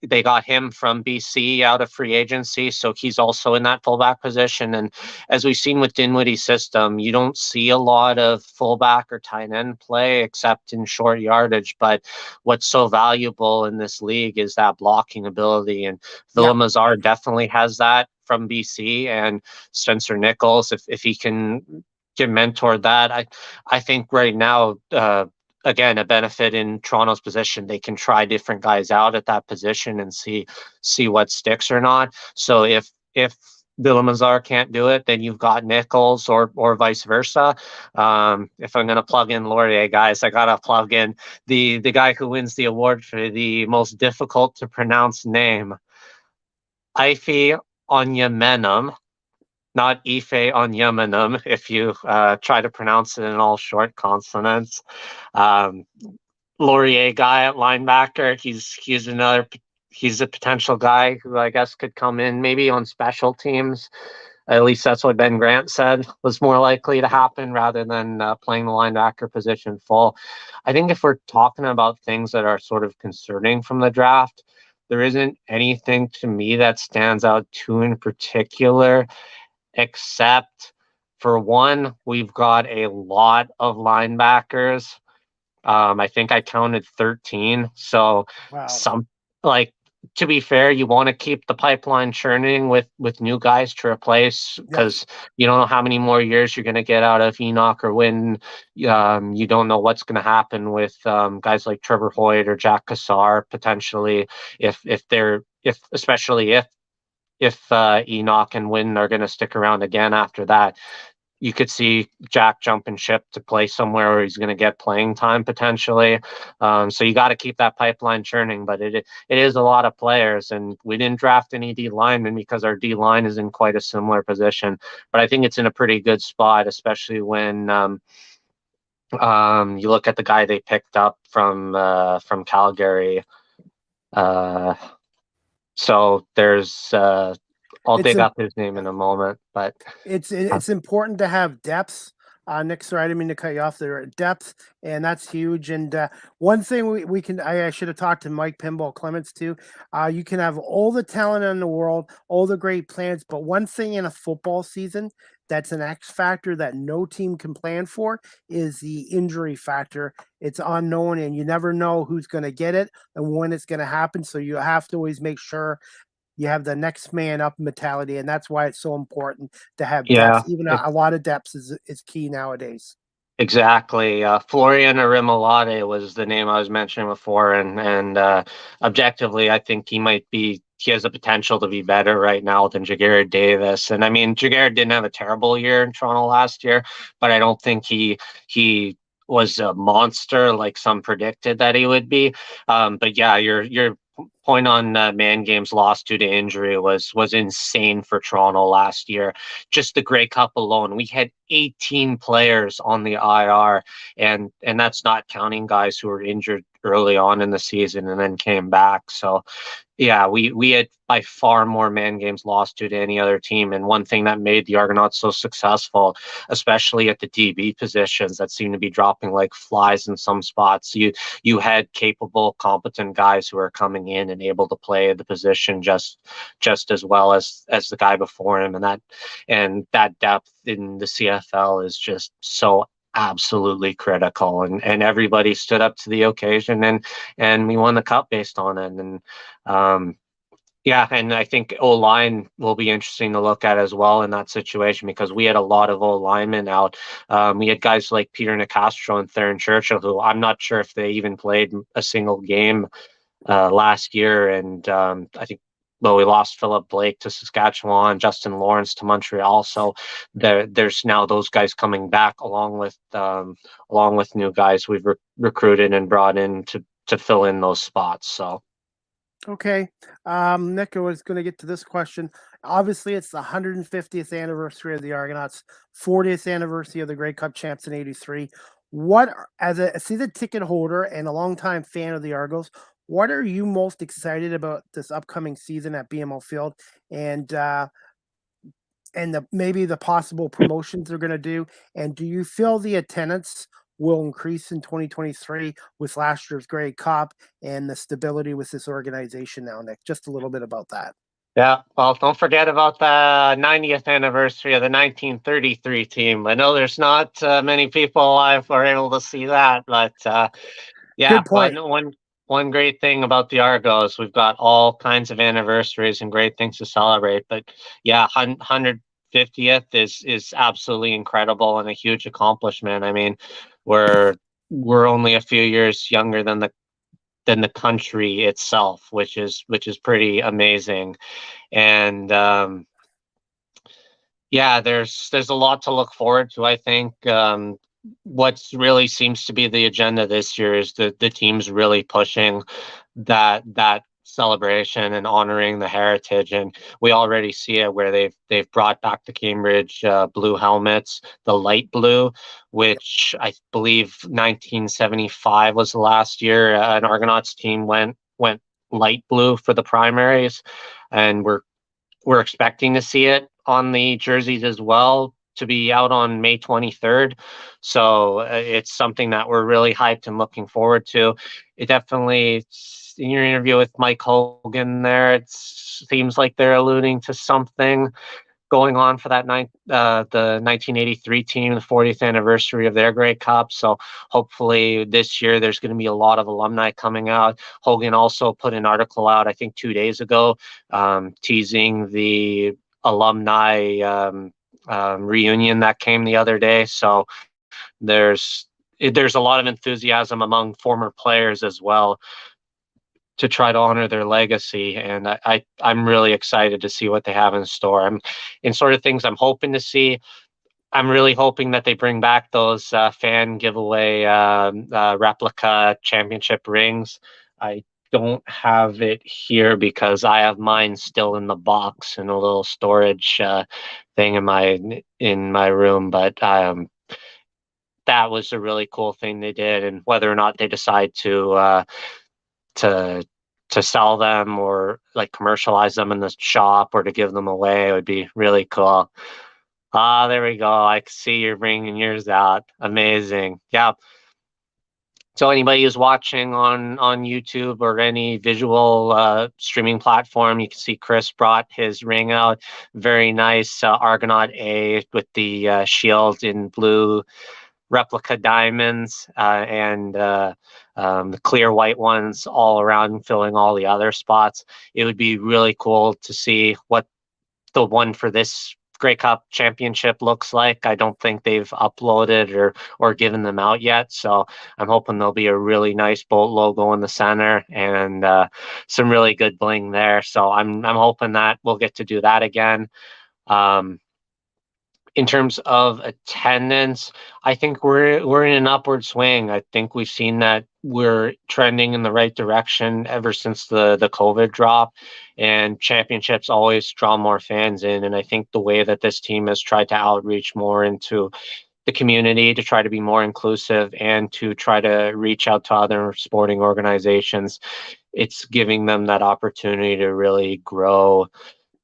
They got him from BC out of free agency, so he's also in that fullback position. And as we've seen with Dinwiddie's system, you don't see a lot of fullback or tight end play except in short yardage. But what's so valuable in this league is that blocking ability, and Villamazar definitely has that from BC. And Spencer Nichols, if he can get mentored that, I think right now. Again, a benefit in Toronto's position. They can try different guys out at that position and see what sticks or not. So if Villamazar can't do it, then you've got Nichols or vice versa. If I'm going to plug in Laurier, guys, I got to plug in the guy who wins the award for the most difficult to pronounce name, Ife Onyamenam. Not Ife Onyamenam, if you try to pronounce it in all short consonants. Laurier guy at linebacker. He's a potential guy who I guess could come in maybe on special teams. At least that's what Ben Grant said was more likely to happen rather than playing the linebacker position full. I think if we're talking about things that are sort of concerning from the draft, there isn't anything to me that stands out too in particular, except for one, we've got a lot of linebackers. I think I counted 13. So to be fair, you want to keep the pipeline churning with new guys to replace, because you don't know how many more years you're going to get out of Enoch or Wynn. You don't know what's going to happen with guys like Trevor Hoyt or Jack Cassar potentially, especially if Enoch and Wynn are going to stick around again after that. You could see Jack jumping ship to play somewhere where he's going to get playing time potentially. So you got to keep that pipeline churning, but it is a lot of players, and we didn't draft any D linemen because our D line is in quite a similar position. But I think it's in a pretty good spot, especially when you look at the guy they picked up from Calgary. So there's I'll dig up his name in a moment, but it's important to have depth. Nick, sorry, I didn't mean to cut you off there. Depth, and that's huge. And one thing we can, I should have talked to Mike Pinball Clements too. You can have all the talent in the world, all the great plans, but one thing in a football season that's an X factor that no team can plan for is the injury factor. It's unknown, and you never know who's going to get it and when it's going to happen. So you have to always make sure you have the next man up mentality, and that's why it's so important to have depth. Even a lot of depth is key nowadays. Exactly. Florian Arimolade was the name I was mentioning before, and objectively, I think he has the potential to be better right now than Jagared Davis. And I mean, Jagared didn't have a terrible year in Toronto last year, but I don't think he was a monster like some predicted that he would be. But yeah, your point on man games lost due to injury was insane for Toronto last year. Just the Grey Cup alone, we had 18 players on the IR, and that's not counting guys who were injured early on in the season and then came back. So yeah, we had by far more man games lost due to any other team. And one thing that made the Argonauts so successful, especially at the DB positions that seem to be dropping like flies in some spots, you had capable, competent guys who are coming in and able to play the position just as well as the guy before him. And that depth in the CFL is just so absolutely critical, and everybody stood up to the occasion, and we won the cup based on it. And and I think O-line will be interesting to look at as well in that situation, because we had a lot of O-linemen out. We had guys like Peter Nicastro and Theron Churchill, who I'm not sure if they even played a single game last year. And I think, well, we lost Philip Blake to Saskatchewan, Justin Lawrence to Montreal. So there's now those guys coming back along with new guys we've recruited and brought in to fill in those spots. So. Okay. Nick, I was going to get to this question. Obviously, it's the 150th anniversary of the Argonauts, 40th anniversary of the Grey Cup champs in '83. What, as a season ticket holder and a longtime fan of the Argos, what are you most excited about this upcoming season at BMO Field? And and maybe the possible promotions they're going to do? And do you feel the attendance will increase in 2023 with last year's Grey Cup and the stability with this organization now, Nick? Just a little bit about that. Yeah, well, don't forget about the 90th anniversary of the 1933 team. I know there's not many people alive who are able to see that, but yeah, Good point. one great thing about the Argos, we've got all kinds of anniversaries and great things to celebrate. But yeah, 150th is absolutely incredible and a huge accomplishment. I mean, we're only a few years younger than the country itself, which is pretty amazing. And yeah, there's a lot to look forward to. I think what's really seems to be the agenda this year is the teams really pushing that celebration and honoring the heritage, and we already see it where they've brought back the Cambridge blue helmets, the light blue, which I believe 1975 was the last year an Argonauts team went light blue for the primaries, and we're expecting to see it on the jerseys as well to be out on May 23rd. So it's something that we're really hyped and looking forward to. It definitely, in your interview with Mike Hogan there, it seems like they're alluding to something going on for that the 1983 team, the 40th anniversary of their Grey Cup. So hopefully this year there's going to be a lot of alumni coming out. Hogan also put an article out, I think 2 days ago, teasing the alumni reunion that came the other day. So there's a lot of enthusiasm among former players as well to try to honor their legacy, and I'm really excited to see what they have in store. I'm in sort of things I'm hoping to see. I'm really hoping that they bring back those fan giveaway replica championship rings. I don't have it here because I have mine still in the box in a little storage thing in my room, but that was a really cool thing they did, and whether or not they decide to sell them or like commercialize them in the shop or to give them away, it would be really cool. There we go. I can see you're bringing yours out. Amazing. Yeah. So anybody who's watching on YouTube or any visual streaming platform, you can see Chris brought his ring out. Very nice Argonaut A with the shield in blue replica diamonds and the clear white ones all around filling all the other spots. It would be really cool to see what the one for this Grey Cup championship looks like. I don't think they've uploaded or given them out yet, so I'm hoping there'll be a really nice bolt logo in the center and some really good bling there. So I'm hoping that we'll get to do that again. In terms of attendance, I think we're in an upward swing. I think we've seen that we're trending in the right direction ever since the COVID drop, and championships always draw more fans in. And I think the way that this team has tried to outreach more into the community to try to be more inclusive and to try to reach out to other sporting organizations, it's giving them that opportunity to really grow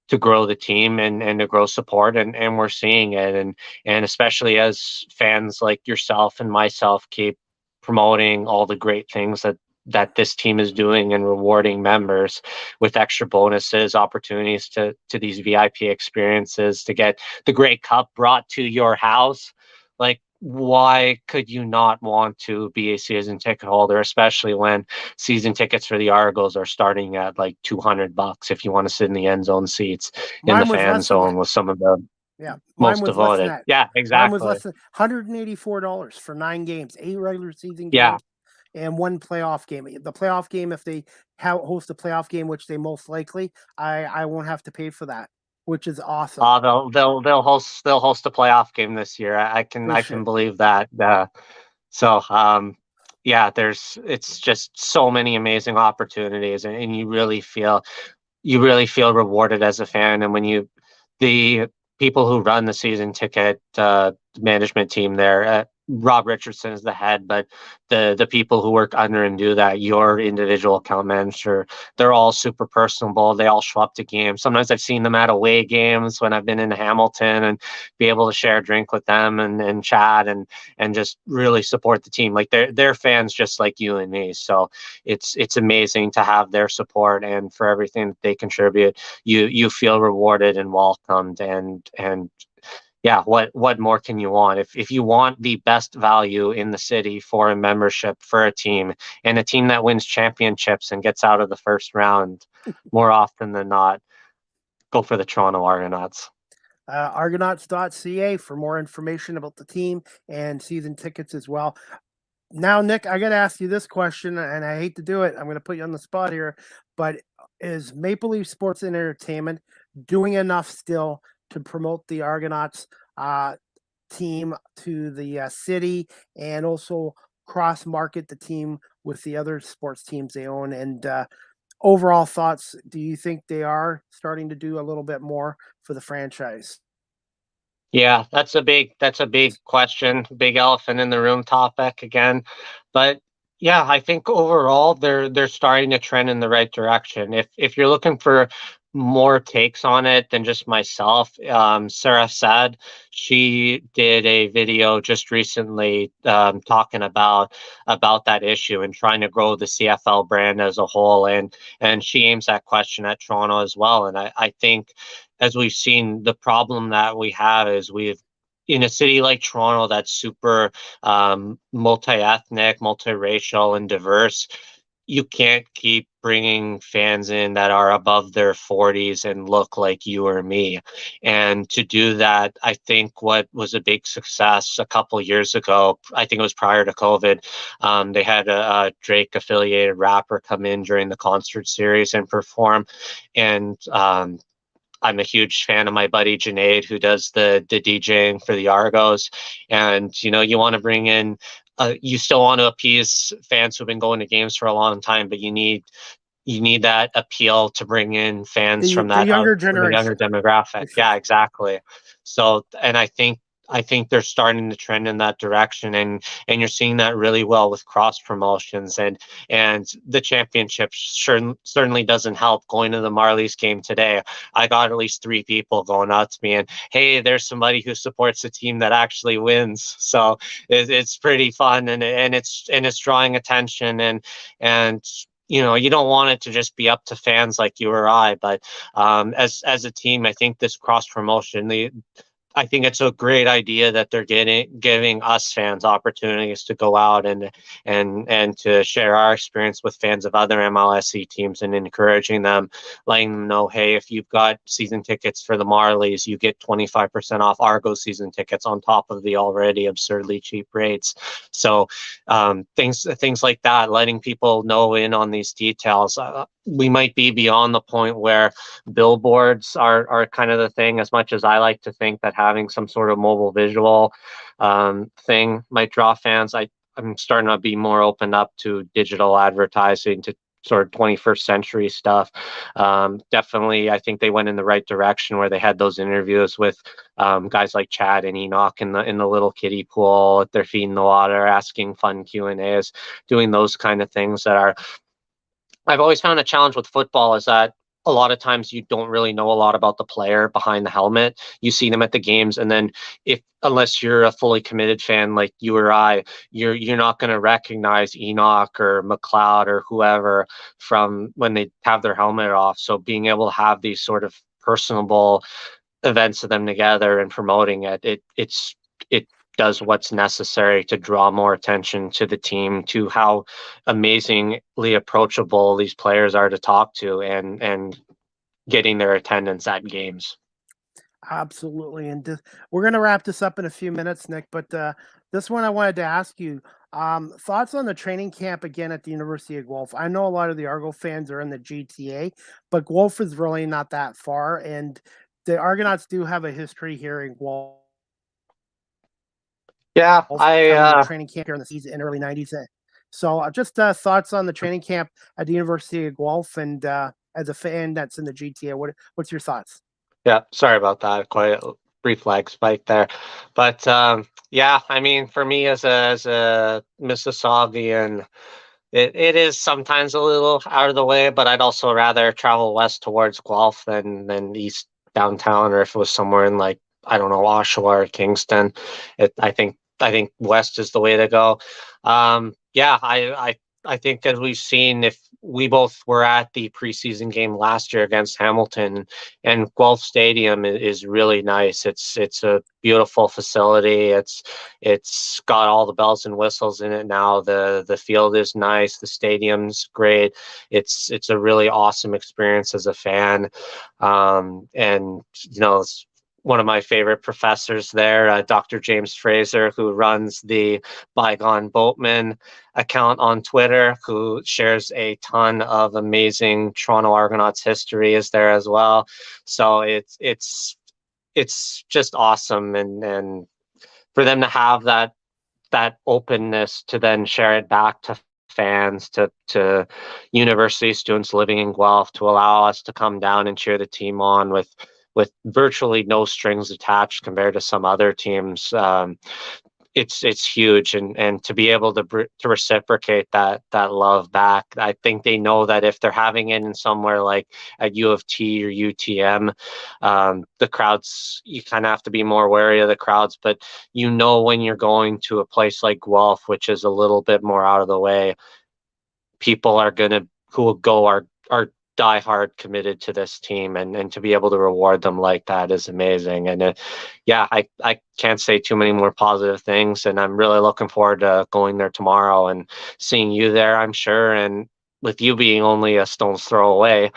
the team and to grow support, and we're seeing it, and especially as fans like yourself and myself keep promoting all the great things that this team is doing and rewarding members with extra bonuses, opportunities to these VIP experiences, to get the Grey Cup brought to your house. Like, why could you not want to be a season ticket holder, especially when season tickets for the Argos are starting at like $200 if you want to sit in the end zone seats in the fan zone with some of the most devoted. Yeah, exactly. Mine was less than $184 for 9 games, 8 regular season games, and 1 playoff game. The playoff game, if they host a playoff game, which they most likely, I won't have to pay for that, which is awesome. They'll host a playoff game this year. I can believe that. Yeah, it's just so many amazing opportunities, and you really feel rewarded as a fan. And when the people who run the season ticket management team there Rob Richardson is the head, but the people who work under and do that, your individual account manager, they're all super personable. They all show up to games. Sometimes I've seen them at away games when I've been in Hamilton, and be able to share a drink with them and chat and just really support the team. Like they're fans just like you and me. So it's amazing to have their support, and for everything that they contribute, you feel rewarded and welcomed, and yeah, what more can you want? If you want the best value in the city for a membership for a team, and a team that wins championships and gets out of the first round more often than not, go for the Toronto Argonauts. Argonauts.ca for more information about the team and season tickets as well. Now, Nick, I got to ask you this question, and I hate to do it. I'm going to put you on the spot here, but is Maple Leaf Sports and Entertainment doing enough still to promote the Argonauts team to the city, and also cross-market the team with the other sports teams they own? And overall thoughts, do you think they are starting to do a little bit more for the franchise? Yeah, that's a big question, big elephant in the room topic again. But yeah, I think overall they're starting to trend in the right direction. If you're looking for more takes on it than just myself, Sarah Sad, she did a video just recently talking about that issue and trying to grow the CFL brand as a whole, and she aims that question at Toronto as well. And I think, as we've seen, the problem that we have is in a city like Toronto that's super multi-ethnic, multiracial, and diverse, you can't keep bringing fans in that are above their 40s and look like you or me. And to do that, I think what was a big success a couple of years ago, I think it was prior to COVID, they had a Drake affiliated rapper come in during the concert series and perform. And I'm a huge fan of my buddy Junaid, who does the DJing for the Argos. And, you want to bring in, you still want to appease fans who've been going to games for a long time, but you need that appeal to bring in fans from that younger from the generation, younger demographic. Sure. Yeah, exactly. So, and I think they're starting to trend in that direction, and you're seeing that really well with cross promotions, and the championship certainly doesn't help. Going to the Marlies game today, I got at least 3 people going out to me and, hey, there's somebody who supports a team that actually wins. So it's pretty fun, and it's drawing attention, and you don't want it to just be up to fans like you or I, but as a team, I think this cross promotion, I think it's a great idea that they're giving us fans opportunities to go out and to share our experience with fans of other MLSE teams, and encouraging them, letting them know, hey, if you've got season tickets for the Marlies, you get 25% off Argos season tickets on top of the already absurdly cheap rates. So things like that, letting people know in on these details. We might be beyond the point where billboards are kind of the thing, as much as I like to think that having some sort of mobile visual thing might draw fans. I'm starting to be more open up to digital advertising, to sort of 21st century stuff. Definitely, I think they went in the right direction where they had those interviews with guys like Chad and Enoch in the little kiddie pool at their feet in the water, asking fun Q&As, doing those kind of things that are. I've always found a challenge with football is that a lot of times you don't really know a lot about the player behind the helmet. You see them at the games, and then unless you're a fully committed fan like you or I, you're not going to recognize Enoch or McLeod or whoever from when they have their helmet off. So being able to have these sort of personable events of them together and promoting it does what's necessary to draw more attention to the team, to how amazingly approachable these players are to talk to, and getting their attendance at games. Absolutely. And we're going to wrap this up in a few minutes, Nick, but this one I wanted to ask you, thoughts on the training camp again at the University of Guelph. I know a lot of the Argo fans are in the GTA, but Guelph is really not that far, and the Argonauts do have a history here in Guelph. Yeah, training camp here in the season in early 90s. So just thoughts on the training camp at the University of Guelph, and as a fan that's in the GTA, what's your thoughts? Yeah, sorry about that. Quite brief leg spike there. But yeah, I mean, for me as a Mississaugian, it is sometimes a little out of the way, but I'd also rather travel west towards Guelph than east downtown, or if it was somewhere in like, I don't know, Oshawa or Kingston. I think west is the way to go. Yeah, I think as we've seen, if we both were at the preseason game last year against Hamilton, and Guelph Stadium is really nice. It's a beautiful facility. It's got all the bells and whistles in it now. The field is nice. The stadium's great. It's a really awesome experience as a fan. And it's one of my favorite professors there, Dr. James Fraser, who runs the Bygone Boatman account on Twitter, who shares a ton of amazing Toronto Argonauts history, is there as well. So it's just awesome, and for them to have that openness to then share it back to fans, to university students living in Guelph, to allow us to come down and cheer the team on with virtually no strings attached compared to some other teams. It's huge, and to be able to reciprocate that love back. I think they know that if they're having it in somewhere like at U of T or UTM, the crowds, you kind of have to be more wary of the crowds. But when you're going to a place like Guelph, which is a little bit more out of the way, people who will go are diehard committed to this team, and to be able to reward them like that is amazing. And yeah, I can't say too many more positive things, and I'm really looking forward to going there tomorrow and seeing you there, I'm sure, and with you being only a stone's throw away,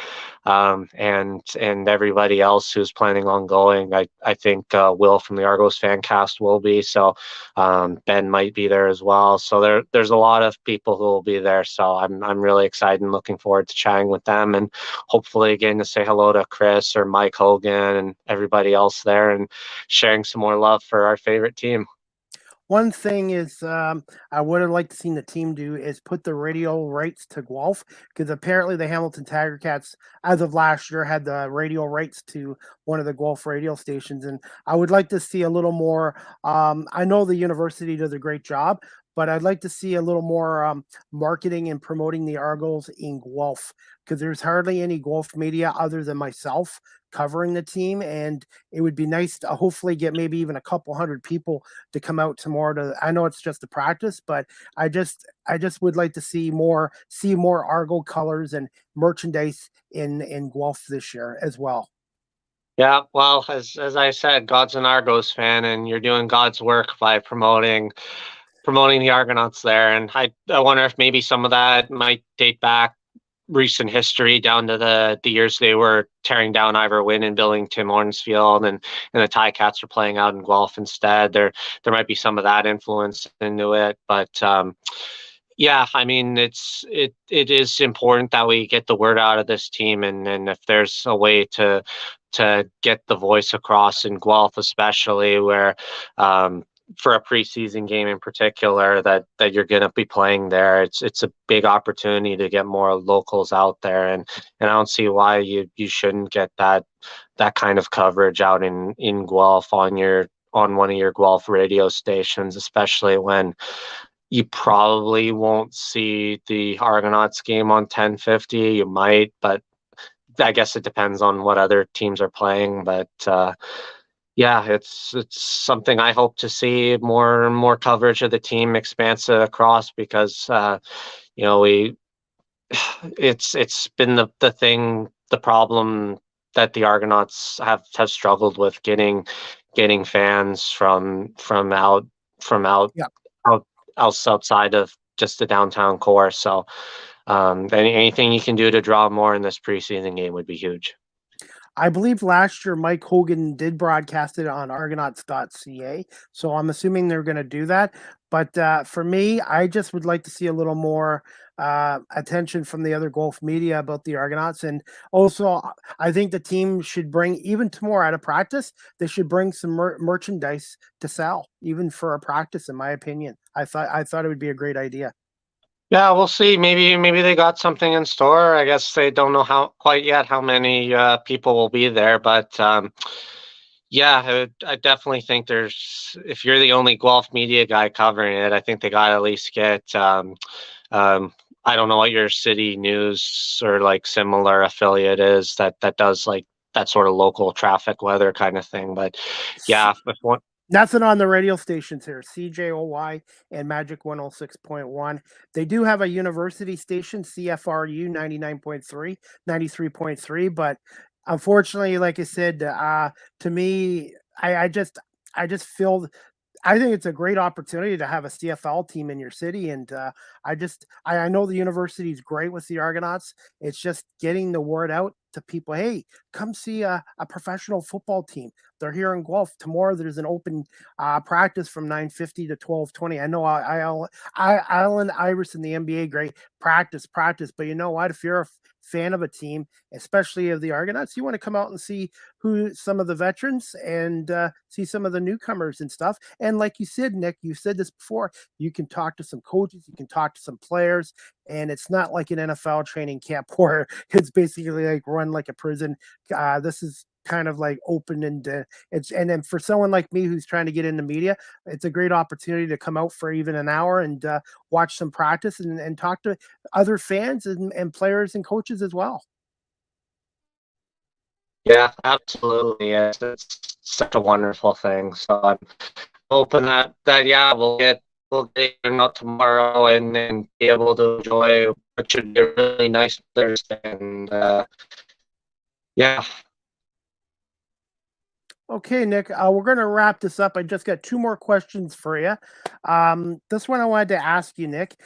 and everybody else who's planning on going. I think Will from the Argos fan cast will be, so Ben might be there as well. So there's a lot of people who will be there. So I'm really excited and looking forward to chatting with them, and hopefully getting to say hello to Chris or Mike Hogan and everybody else there, and sharing some more love for our favorite team. One thing is, I would have liked to seen the team do is put the radio rights to Guelph, because apparently the Hamilton Tiger Cats, as of last year, had the radio rights to one of the Guelph radio stations, and I would like to see a little more. I know the university does a great job, but I'd like to see a little more marketing and promoting the Argos in Guelph, because there's hardly any Guelph media other than myself covering the team, and it would be nice to hopefully get maybe even a couple hundred people to come out tomorrow. I know it's just a practice, but I just would like to see more Argo colors and merchandise in Guelph this year as well. Yeah, well, as I said, God's an Argos fan, and you're doing God's work by promoting the Argonauts there. And I wonder if maybe some of that might date back recent history down to the years they were tearing down Ivor Wynne and building Tim Hortons Field, and the Ticats are playing out in Guelph instead. There might be some of that influence into it, but yeah, I mean, it is important that we get the word out of this team, and if there's a way to get the voice across in Guelph, especially where for a preseason game in particular that you're going to be playing there, it's a big opportunity to get more locals out there, and I don't see why you shouldn't get that kind of coverage out in Guelph on one of your Guelph radio stations, especially when you probably won't see the Argonauts game on 1050. You might, but I guess it depends on what other teams are playing. But yeah, it's something I hope to see more coverage of the team expansive across, because it's been the problem that the Argonauts have struggled with getting fans from Yeah. outside of just the downtown core. So anything you can do to draw more in this preseason game would be huge. I believe last year Mike Hogan did broadcast it on argonauts.ca, so I'm assuming they're going to do that. But for me, I just would like to see a little more attention from the other Guelph media about the Argonauts. And also, I think the team should bring, even tomorrow at a practice, they should bring some merchandise to sell, even for a practice, in my opinion. I thought it would be a great idea. Yeah, we'll see. Maybe they got something in store. I guess they don't know quite yet how many people will be there, but Yeah, I definitely think if you're the only Guelph media guy covering it, I think they got to at least get, um, I don't know what your city news or like similar affiliate is that does like that sort of local traffic weather kind of thing. But yeah, if one, Nothing on the radio stations here. CJOY and Magic 106.1. They do have a university station, CFRU 99.3, 93.3. But unfortunately, like I said, to me, I just feel I think it's a great opportunity to have a CFL team in your city, and I know the university is great with the Argonauts. It's just getting the word out to people. Hey, come see a professional football team. They're here in Guelph tomorrow. There's an open practice from 9:50 to 12:20. I know Island Iris in the NBA, great practice. But you know what? If you're a fan of a team, especially of the Argonauts, you want to come out and see who some of the veterans and see some of the newcomers and stuff. And like you said, Nick, you said this before, you can talk to some coaches, you can talk to some players, and it's not like an NFL training camp where it's basically like run like a prison. This is kind of like open and and then for someone like me who's trying to get into media, it's a great opportunity to come out for even an hour and watch some practice and talk to other fans and players and coaches as well. yeah, absolutely. It's such a wonderful thing. So I'm hoping that yeah, we'll get out tomorrow and be able to enjoy what should be a really nice Thursday. And yeah. Okay, Nick, we're going to wrap this up. I just got two more questions for you. This one I wanted to ask you, Nick.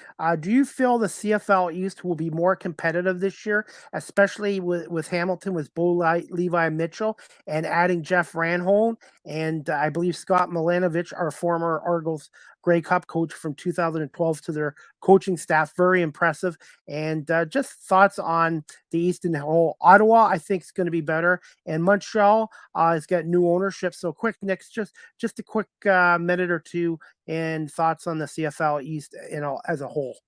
Do you feel the CFL East will be more competitive this year, especially with Hamilton, with Levi Mitchell, and adding Jeff Ranholm, and I believe Scott Milanovic, our former Argos Grey Cup coach from 2012, to their coaching staff? Very impressive. And just thoughts on the East and the whole. Ottawa, I think, is going to be better, and Montreal has got new ownership. So quick, Nick, just a quick minute or two and thoughts on the CFL East, as a whole.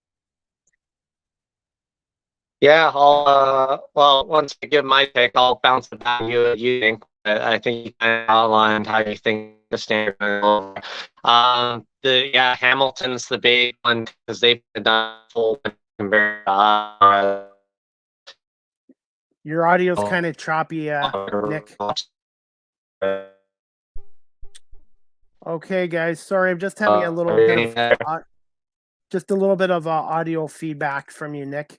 Yeah, well, once I give my pick, I'll bounce it back to you. You think? I think you kind of outlined how you think the standard over. Hamilton's the big one because they've done full compared to Your audio's kind of choppy, Nick. Okay, guys, sorry, I'm just having a little bit of audio feedback from you, Nick.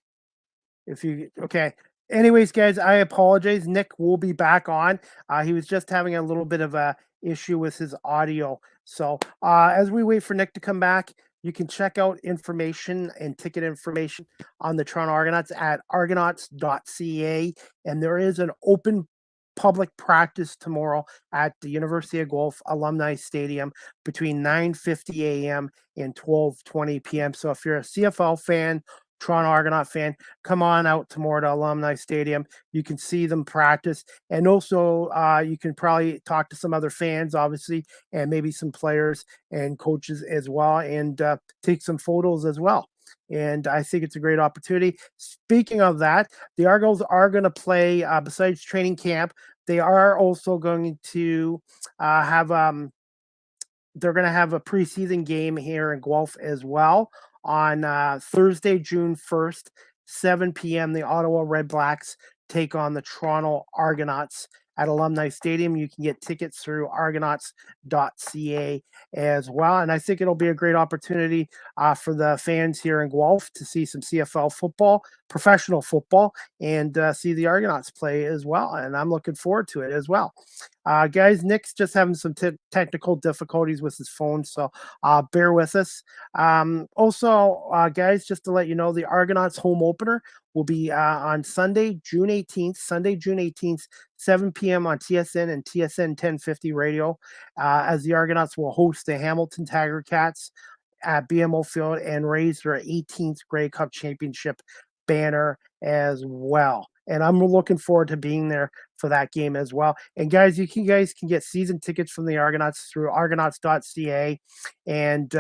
Okay. Anyways, guys, I apologize. Nick will be back on. He was just having a little bit of a issue with his audio. So as we wait for Nick to come back, you can check out information and ticket information on the Toronto Argonauts at argonauts.ca. And there is an open public practice tomorrow at the University of Guelph Alumni Stadium between 9:50 a.m. and 12:20 p.m. So if you're a CFL fan, Toronto Argonaut fan, come on out tomorrow to Alumni Stadium. You can see them practice, and also you can probably talk to some other fans, obviously, and maybe some players and coaches as well, and take some photos as well. And I think it's a great opportunity. Speaking of that, the Argos are going to play, besides training camp, they are also going to have they're going to have a preseason game here in Guelph as well on Thursday, June 1st, 7 p.m. The Ottawa Red Blacks take on the Toronto Argonauts at Alumni Stadium. You can get tickets through argonauts.ca as well. And I think it'll be a great opportunity for the fans here in Guelph to see some CFL football, professional football, and see the Argonauts play as well. And I'm looking forward to it as well. Guys, Nick's just having some technical difficulties with his phone, so bear with us. Also, guys, just to let you know, the Argonauts home opener will be on Sunday, June 18th, 7 p.m. on TSN and TSN 1050 radio, as the Argonauts will host the Hamilton Tiger Cats at BMO Field and raise their 18th Grey Cup championship banner as well. And I'm looking forward to being there for that game as well. And guys, you guys can get season tickets from the Argonauts through argonauts.ca. And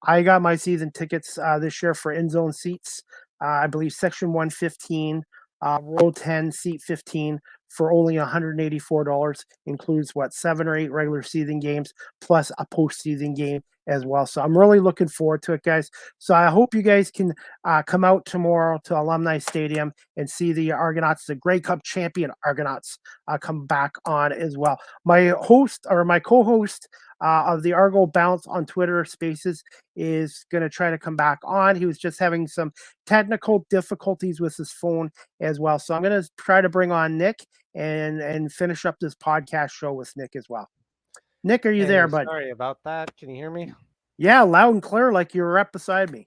I got my season tickets this year for end zone seats. I believe section 115, row 10, seat 15 for only $184. Includes what, 7 or 8 regular season games plus a postseason game as well. So I'm really looking forward to it, guys. So I hope you guys can come out tomorrow to Alumni Stadium and see the Argonauts, the Grey Cup champion Argonauts, come back on as well. My host or my co-host of the Argo Bounce on Twitter Spaces is going to try to come back on. He was just having some technical difficulties with his phone as well. So I'm going to try to bring on Nick and finish up this podcast show with Nick as well. Nick, are you there, bud? Sorry about that. Can you hear me? Yeah, loud and clear, like you were right beside me.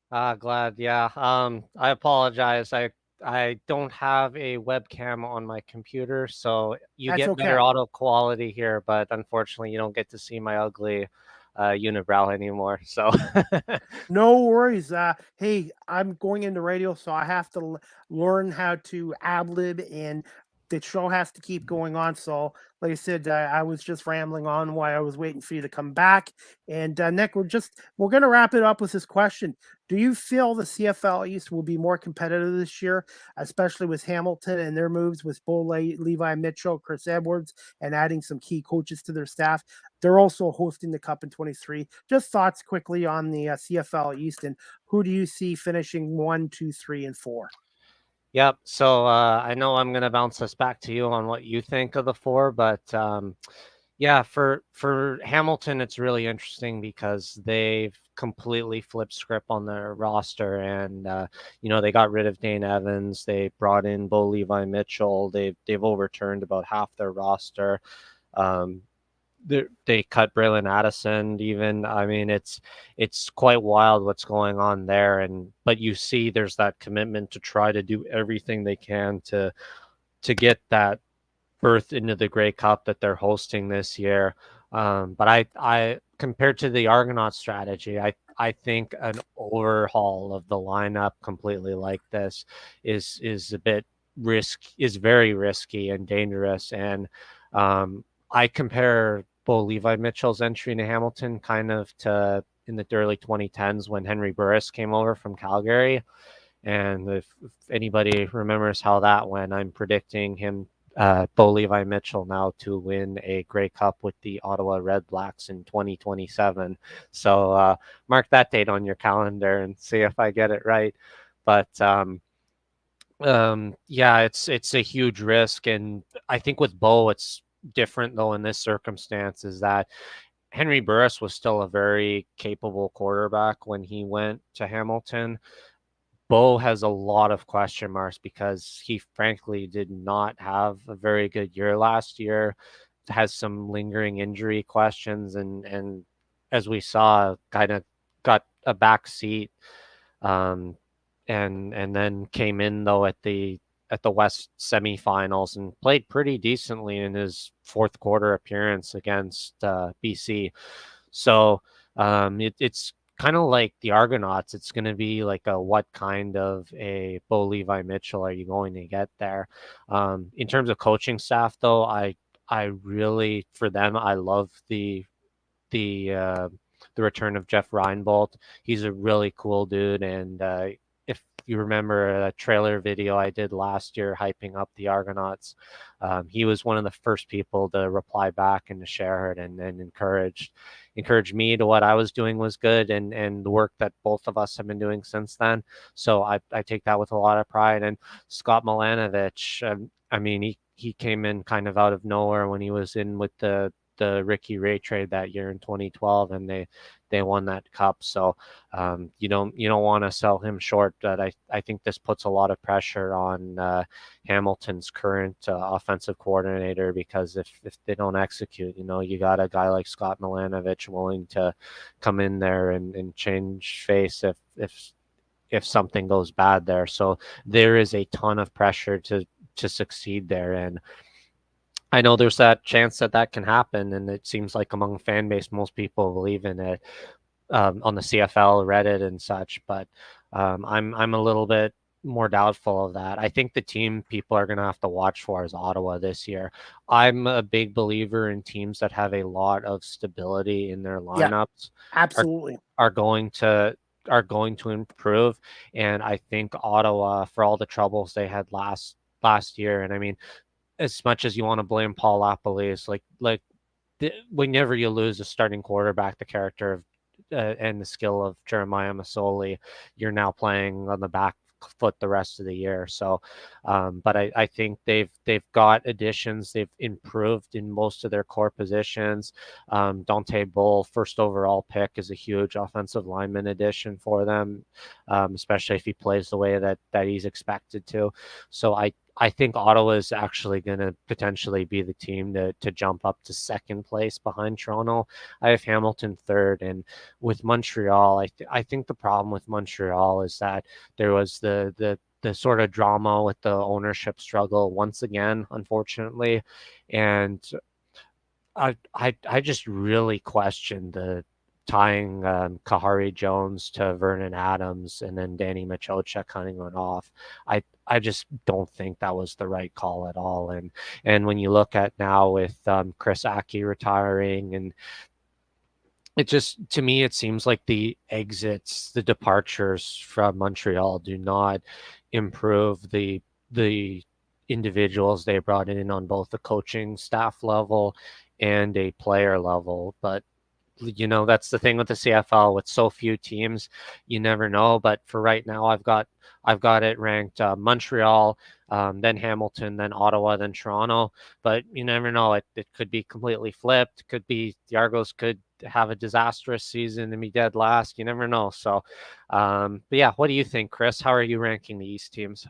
Glad. Yeah. I apologize. I don't have a webcam on my computer, so you That's get okay. better audio quality here, but unfortunately, you don't get to see my ugly unibrow anymore. So No worries. Hey, I'm going into radio, so I have to learn how to ad-lib, and the show has to keep going on. So, like I said, I was just rambling on while I was waiting for you to come back. And Nick, we're gonna wrap it up with this question. Do you feel the CFL East will be more competitive this year, especially with Hamilton and their moves with Levi Mitchell, Chris Edwards, and adding some key coaches to their staff? They're also hosting the Cup in 23. Just thoughts quickly on the CFL East, and who do you see finishing 1, 2, 3, and 4? Yep. So I know I'm going to bounce this back to you on what you think of the 4, but yeah, for Hamilton, it's really interesting because they've completely flipped script on their roster, and they got rid of Dane Evans, they brought in Bo Levi Mitchell, they've overturned about half their roster. They cut Braylon Addison even. I mean, it's quite wild what's going on there. But you see there's that commitment to try to do everything they can to get that berth into the Grey Cup that they're hosting this year. But I compared to the Argonaut strategy, I think an overhaul of the lineup completely like this is very risky and dangerous. And I compare Bo Levi Mitchell's entry into Hamilton kind of to in the early 2010s when Henry Burris came over from Calgary. And if anybody remembers how that went, I'm predicting him, Bo Levi Mitchell, now to win a Grey Cup with the Ottawa Red Blacks in 2027. So mark that date on your calendar and see if I get it right. But yeah, it's a huge risk. And I think with Bo, it's different though in this circumstance is that Henry Burris was still a very capable quarterback when he went to Hamilton. Bo has a lot of question marks because he frankly did not have a very good year last year, has some lingering injury questions, and as we saw, kind of got a back seat, and then came in though at the West semifinals and played pretty decently in his fourth quarter appearance against BC. So it's kind of like the Argonauts. It's going to be like what kind of a Bo Levi Mitchell are you going to get there? In terms of coaching staff, though, I really, for them, I love the return of Jeff Reinbold. He's a really cool dude, and if you remember a trailer video I did last year hyping up the Argonauts, he was one of the first people to reply back and to share it and encouraged me to what I was doing was good, and the work that both of us have been doing since then. So I take that with a lot of pride. And Scott Milanovich, I mean, he came in kind of out of nowhere when he was in with the Ricky Ray trade that year in 2012, and they won that cup. So you don't want to sell him short. But I think this puts a lot of pressure on Hamilton's current offensive coordinator, because if they don't execute, you got a guy like Scott Milanovich willing to come in there and change face if something goes bad there. So there is a ton of pressure to succeed there. And I know there's that chance that can happen, and it seems like among fan base, most people believe in it on the CFL, Reddit, and such. But I'm a little bit more doubtful of that. I think the team people are going to have to watch for is Ottawa this year. I'm a big believer in teams that have a lot of stability in their lineups. Yeah, absolutely, are going to improve, and I think Ottawa, for all the troubles they had last year, and I mean, as much as you want to blame Paul LaPolice, whenever you lose a starting quarterback, the character of and the skill of Jeremiah Masoli, you're now playing on the back foot the rest of the year. So, but I think they've got additions. They've improved in most of their core positions. Dante Bull, first overall pick, is a huge offensive lineman addition for them, especially if he plays the way that he's expected to. So I think Ottawa is actually going to potentially be the team to jump up to second place behind Toronto. I have Hamilton third, and with Montreal, I think the problem with Montreal is that there was the sort of drama with the ownership struggle once again, unfortunately, and I just really questioned the tying Kahari Jones to Vernon Adams and then Danny Machocha cutting one off. I just don't think that was the right call at all. And when you look at now with Chris Aki retiring, and it just, to me, it seems like the exits, the departures from Montreal do not improve the individuals they brought in on both the coaching staff level and a player level. But that's the thing with the CFL, with so few teams, you never know. But for right now, I've got it ranked Montreal, then Hamilton, then Ottawa, then Toronto. But you never know. It could be completely flipped. Could be the Argos could have a disastrous season and be dead last. You never know. So, but yeah, what do you think, Chris? How are you ranking the East teams?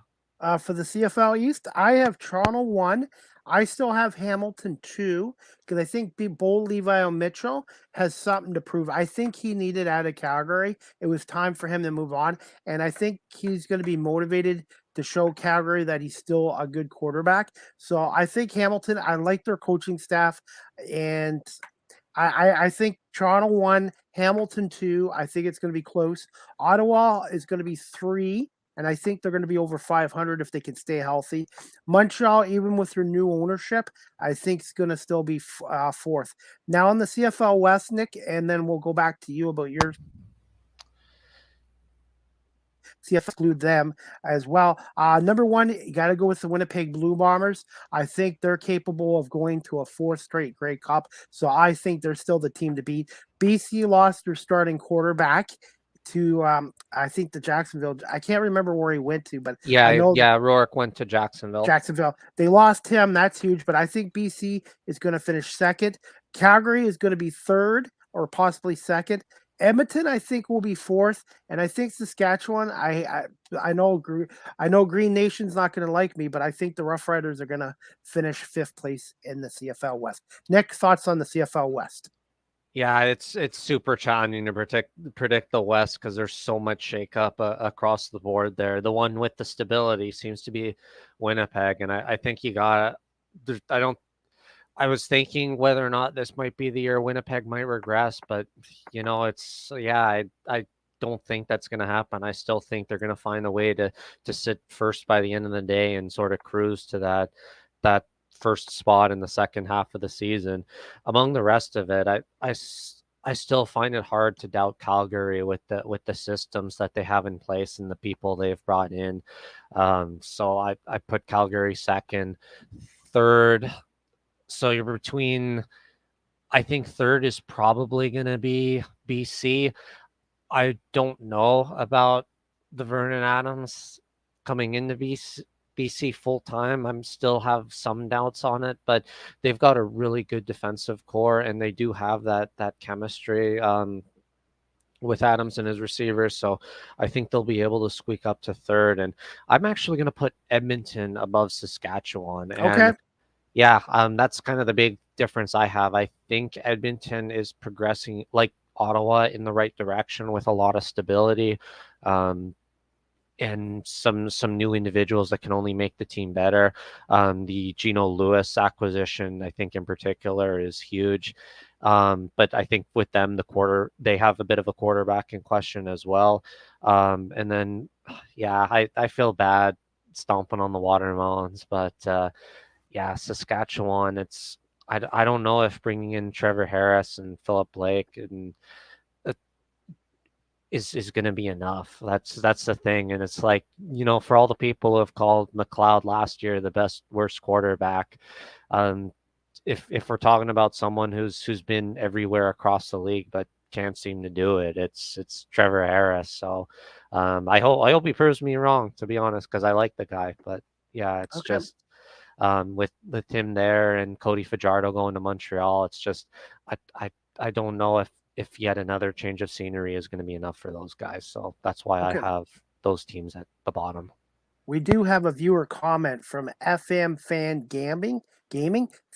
For the CFL East, I have Toronto 1. I still have Hamilton 2 because I think Bo Levi Mitchell has something to prove. I think he needed out of Calgary. It was time for him to move on. And I think he's going to be motivated to show Calgary that he's still a good quarterback. So I think Hamilton, I like their coaching staff. And I think Toronto 1, Hamilton 2. I think it's going to be close. Ottawa is going to be 3. And I think they're going to be over 500 if they can stay healthy. Montreal, even with their new ownership, I think it's going to still be fourth. Now on the CFL West, Nick, and then we'll go back to you about your CFL, exclude them as well. Number 1, you got to go with the Winnipeg Blue Bombers. I think they're capable of going to a 4th straight Grey Cup. So I think they're still the team to beat. BC lost their starting quarterback to I think the Jacksonville. I can't remember where he went to, but I know Rourke went to Jacksonville. They lost him. That's huge, but I think BC is going to finish second. Calgary is going to be third or possibly second. Edmonton, I think, will be fourth, and I think Saskatchewan. I know Green Nation's not going to like me, but I think the Rough Riders are going to finish 5th place in the CFL West. Nick, thoughts on the CFL West? Yeah, it's super challenging to predict the West because there's so much shakeup across the board there. The one with the stability seems to be Winnipeg, and I think you got. I was thinking whether or not this might be the year Winnipeg might regress, but I don't think that's going to happen. I still think they're going to find a way to sit first by the end of the day and sort of cruise to that first spot in the second half of the season. Among the rest of it, I still find it hard to doubt Calgary with the systems that they have in place and the people they've brought in. So I put Calgary second. Third, so you're between, I think third is probably going to be BC. I don't know about the Vernon Adams coming into BC full time. I'm still have some doubts on it, but they've got a really good defensive core, and they do have that chemistry with Adams and his receivers. So I think they'll be able to squeak up to third. And I'm actually going to put Edmonton above Saskatchewan. And okay. Yeah, that's kind of the big difference I have. I think Edmonton is progressing like Ottawa in the right direction with a lot of stability. And some new individuals that can only make the team better. The Geno Lewis acquisition, I think in particular, is huge. But I think with them, they have a bit of a quarterback in question as well. And then, I feel bad stomping on the watermelons, but Saskatchewan. I don't know if bringing in Trevor Harris and Philip Blake and is going to be enough. That's the thing. And it's like, for all the people who have called McLeod last year the worst quarterback, um, if we're talking about someone who's been everywhere across the league but can't seem to do it, it's Trevor Harris. So I hope he proves me wrong, to be honest, because I like the guy. But yeah, it's Okay. just with him there and Cody Fajardo going to Montreal, it's just I don't know if yet another change of scenery is going to be enough for those guys. So that's why I Okay. have those teams at the bottom. We do have a viewer comment from FM Fan Gaming.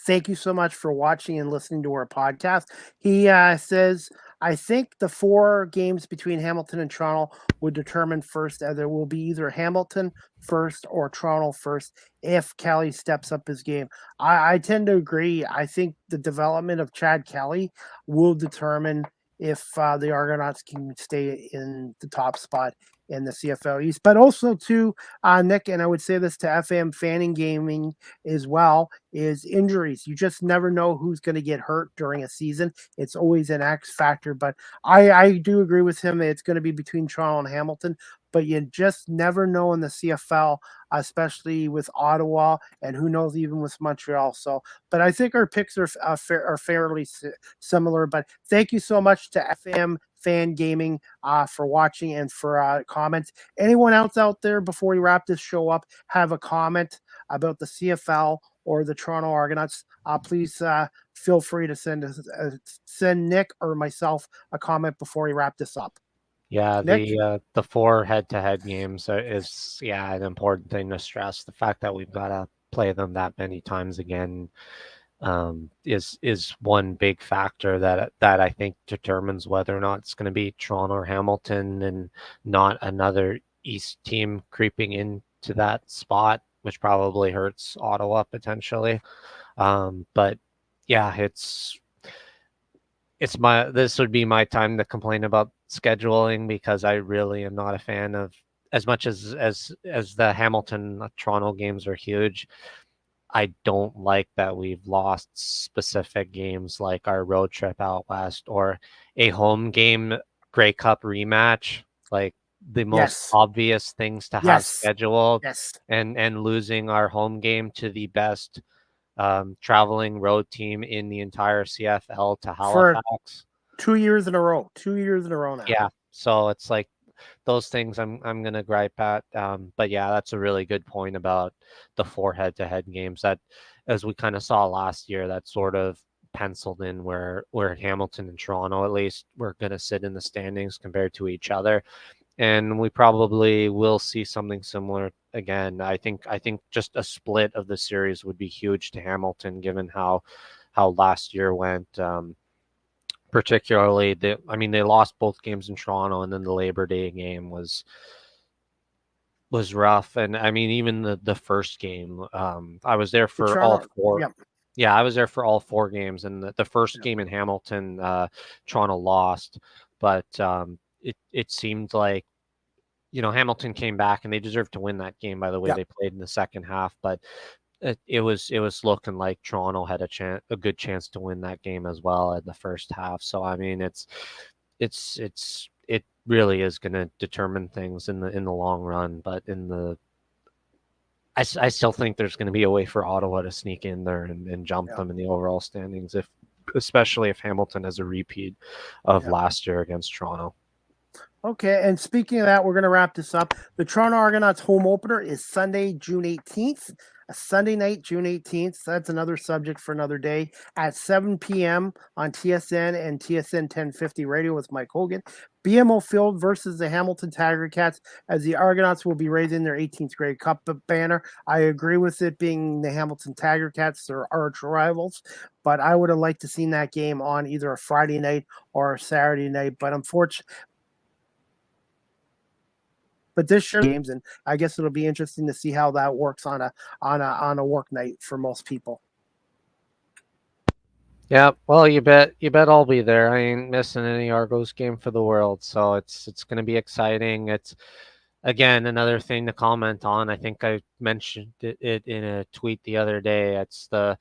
Thank you so much for watching and listening to our podcast. He says, I think the 4 games between Hamilton and Toronto would determine first. There will be either Hamilton first or Toronto first if Kelly steps up his game. I tend to agree. I think the development of Chad Kelly will determine if the Argonauts can stay in the top spot in the CFL East. But also, too, Nick, and I would say this to FM Fanning Gaming as well, is injuries. You just never know who's going to get hurt during a season. It's always an X factor. But I do agree with him. It's going to be between Toronto and Hamilton. But you just never know in the CFL, especially with Ottawa, and who knows even with Montreal. So, but I think our picks are fairly similar. But thank you so much to FM Fan Gaming for watching and for comments. Anyone else out there before we wrap this show up have a comment about the CFL or the Toronto Argonauts? Please feel free to send Nick or myself a comment before we wrap this up. Yeah, Nick? the 4 head-to-head games is an important thing to stress. The fact that we've got to play them that many times again is one big factor that I think determines whether or not it's going to be Toronto or Hamilton, and not another East team creeping into that spot, which probably hurts Ottawa potentially. But yeah, this would be my time to complain about scheduling, because I really am not a fan of, as much as the Hamilton Toronto games are huge. I don't like that we've lost specific games like our road trip out west, or a home game Grey Cup rematch, like the most obvious things to have scheduled, and losing our home game to the best traveling road team in the entire CFL to Halifax. For 2 years in a row. 2 years in a row now. Yeah. So it's like those things I'm gonna gripe at. But yeah, that's a really good point about the 4 head-to-head games that, as we kind of saw last year, that sort of penciled in where Hamilton and Toronto at least were gonna sit in the standings compared to each other. And we probably will see something similar again. I think just a split of the series would be huge to Hamilton, given how last year went. Particularly, they lost both games in Toronto, and then the Labor Day game was rough. And I mean, even the first game, I was there for all 4. Yep. Yeah, I was there for all 4 games, and the first game in Hamilton, Toronto lost, but it seemed like, Hamilton came back, and they deserved to win that game by the way they played in the second half. But it was looking like Toronto had a good chance to win that game as well in the first half. So I mean, it really is going to determine things in the long run. But I still think there's going to be a way for Ottawa to sneak in there and jump them in the overall standings, especially if Hamilton has a repeat of last year against Toronto. Okay, and speaking of that, we're going to wrap this up. The Toronto Argonauts home opener is Sunday, June 18th. A Sunday night, June 18th. That's another subject for another day at 7 p.m. on TSN and TSN 1050 radio with Mike Hogan. BMO Field versus the Hamilton Tiger Cats, as the Argonauts will be raising their 18th grade cup banner. I agree with it being the Hamilton Tiger Cats, their arch rivals, but I would have liked to seen that game on either a Friday night or a Saturday night. But unfortunately, this year games, and I guess it'll be interesting to see how that works on a work night for most people. Yeah, well, you bet I'll be there. I ain't missing any Argos game for the world, so it's going to be exciting. It's, again, another thing to comment on. I think I mentioned it in a tweet the other day. It's oh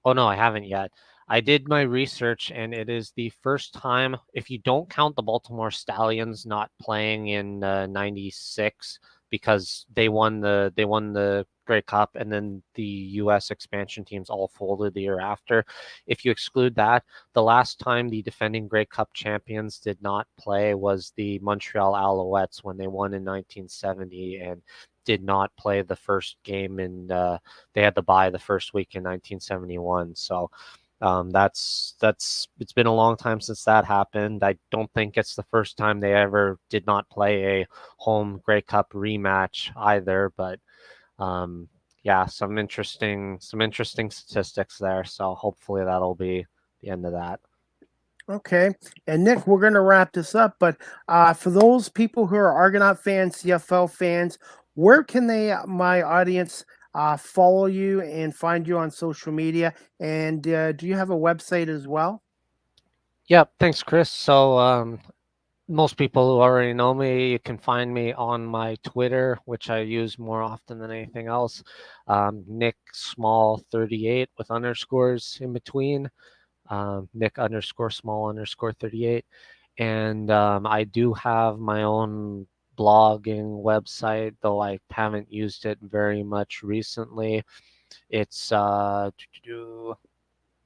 no, I haven't yet. I did my research, and it is the first time, if you don't count the Baltimore Stallions not playing in '96 because they won the Grey Cup, and then the U.S. expansion teams all folded the year after. If you exclude that, the last time the defending Grey Cup champions did not play was the Montreal Alouettes when they won in 1970 and did not play the first game, and they had to bye the first week in 1971. So that's it's been a long time since that happened. I don't think it's the first time they ever did not play a home Grey Cup rematch either. But yeah, some interesting statistics there. So hopefully that'll be the end of that. Okay. And Nick, we're going to wrap this up. But for those people who are Argonaut fans, CFL fans, where can my audience, follow you and find you on social media? And do you have a website as well? Yeah, thanks, Chris. So most people who already know me, you can find me on my Twitter, which I use more often than anything else. Nick Small 38 with underscores in between. Nick _ Small _ 38. And I do have my own blogging website, though I haven't used it very much recently. It's gotta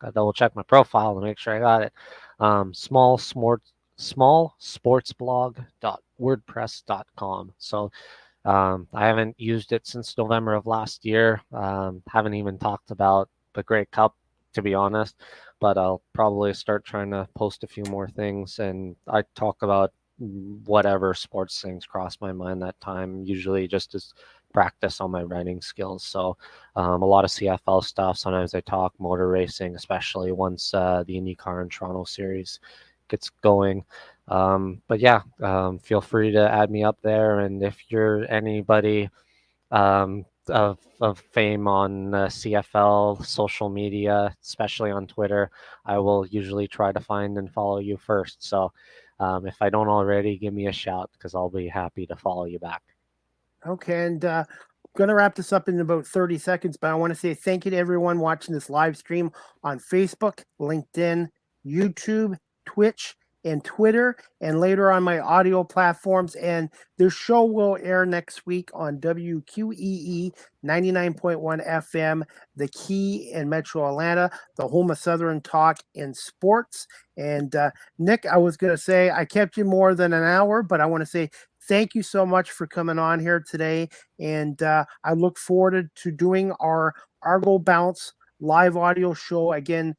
double check my profile to make sure I got it. Smallsportsblog.wordpress.com. So I haven't used it since November of last year. Haven't even talked about the Grey Cup, to be honest, but I'll probably start trying to post a few more things, and I talk about whatever sports things cross my mind that time, usually just as practice on my writing skills. So a lot of CFL stuff. Sometimes I talk motor racing, especially once the IndyCar and Toronto series gets going. But yeah, feel free to add me up there. And if you're anybody of fame on CFL social media, especially on Twitter, I will usually try to find and follow you first. So if I don't already, give me a shout because I'll be happy to follow you back. Okay. And going to wrap this up in about 30 seconds, but I want to say thank you to everyone watching this live stream on Facebook, LinkedIn, YouTube, Twitch, and Twitter, and later on my audio platforms. And this show will air next week on WQEE 99.1 FM, The Key in Metro Atlanta, the home of Southern talk in sports. And Nick, I was going to say I kept you more than an hour, but I want to say thank you so much for coming on here today. And I look forward to doing our Argo Bounce live audio show again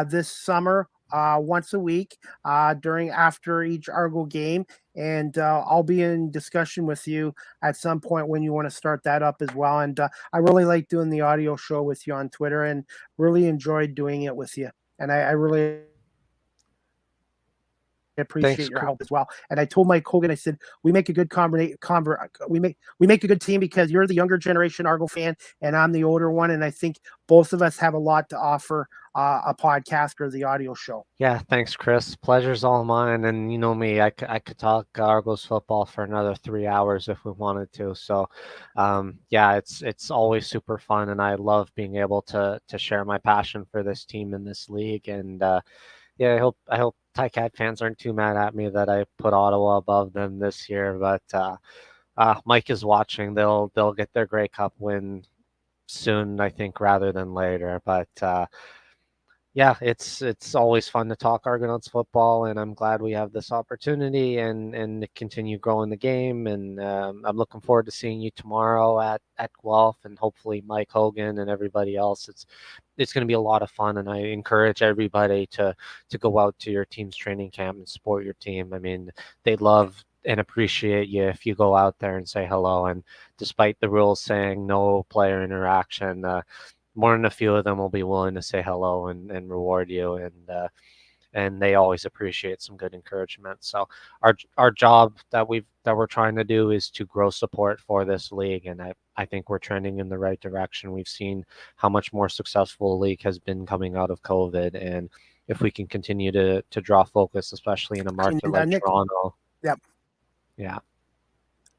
this summer, once a week after each Argo game. And I'll be in discussion with you at some point when you want to start that up as well. And I really like doing the audio show with you on Twitter and really enjoyed doing it with you. And I really appreciate your help as well. And I told Mike Hogan, I said, we make a good we make a good team because you're the younger generation Argo fan and I'm the older one. And I think both of us have a lot to offer a podcast or the audio show. Yeah, thanks, Chris. Pleasure's all mine. And you know me, I could talk Argos football for another 3 hours if we wanted to. So yeah, it's always super fun. And I love being able to share my passion for this team in this league. And yeah, I hope Ticat fans aren't too mad at me that I put Ottawa above them this year. But Mike is watching. They'll get their Grey Cup win soon, I think, rather than later. But yeah, it's always fun to talk Argonauts football, and I'm glad we have this opportunity and continue growing the game. And I'm looking forward to seeing you tomorrow at Guelph, and hopefully Mike Hogan and everybody else. It's going to be a lot of fun, and I encourage everybody to go out to your team's training camp and support your team. I mean, they love and appreciate you if you go out there and say hello. And despite the rules saying no player interaction, more than a few of them will be willing to say hello and reward you, and they always appreciate some good encouragement. So our job that we're trying to do is to grow support for this league, and I think we're trending in the right direction. We've seen how much more successful the league has been coming out of COVID, and if we can continue to draw focus, especially in a market like Nick, Toronto. Yep. Yeah.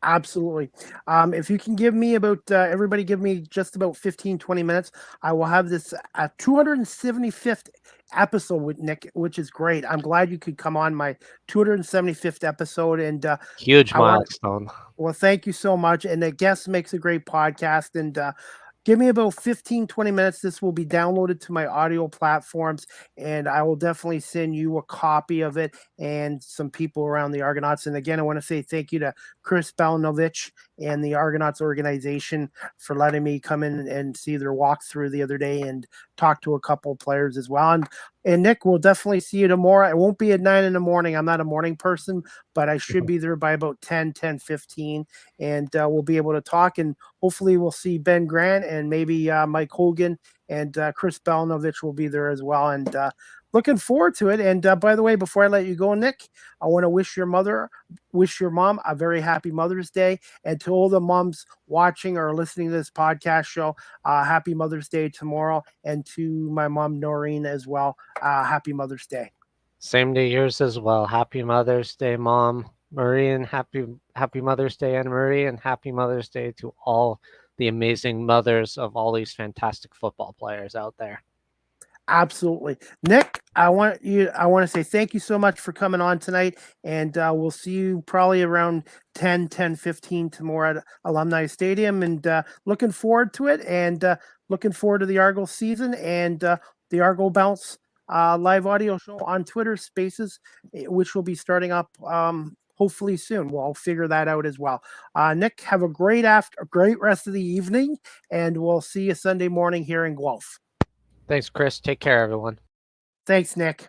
Absolutely. If you can give me everybody give me just about 15, 20 minutes, I will have this 275th episode with Nick, which is great. I'm glad you could come on my 275th episode, and Huge I want milestone. well, thank you so much. And the guest makes a great podcast. And give me about 15, 20 minutes. This will be downloaded to my audio platforms. And I will definitely send you a copy of it and some people around the Argonauts. And again, I want to say thank you to Chris Belnovich and the Argonauts organization for letting me come in and see their walkthrough the other day and talk to a couple of players as well. And Nick, we'll definitely see you tomorrow. It won't be at 9 in the morning. I'm not a morning person, but I should be there by about 10:15, and we'll be able to talk. And hopefully we'll see Ben Grant and maybe Mike Hogan, and Chris Belnovich will be there as well. And looking forward to it. And by the way, before I let you go, Nick, I want to wish your mom a very happy Mother's Day. And to all the moms watching or listening to this podcast show, happy Mother's Day tomorrow. And to my mom, Noreen, as well, happy Mother's Day. Same to yours as well. Happy Mother's Day, Mom. Marie, and happy Mother's Day, Anna Marie, and happy Mother's Day to all the amazing mothers of all these fantastic football players out there. Absolutely. Nick, I want to say thank you so much for coming on tonight, and we'll see you probably around 10:15 tomorrow at Alumni Stadium, and looking forward to it, and looking forward to the Argos season and the Argo Bounce live audio show on Twitter Spaces, which will be starting up hopefully soon. We'll figure that out as well. Nick, have a great rest of the evening, and we'll see you Sunday morning here in Guelph. Thanks, Chris. Take care, everyone. Thanks, Nick.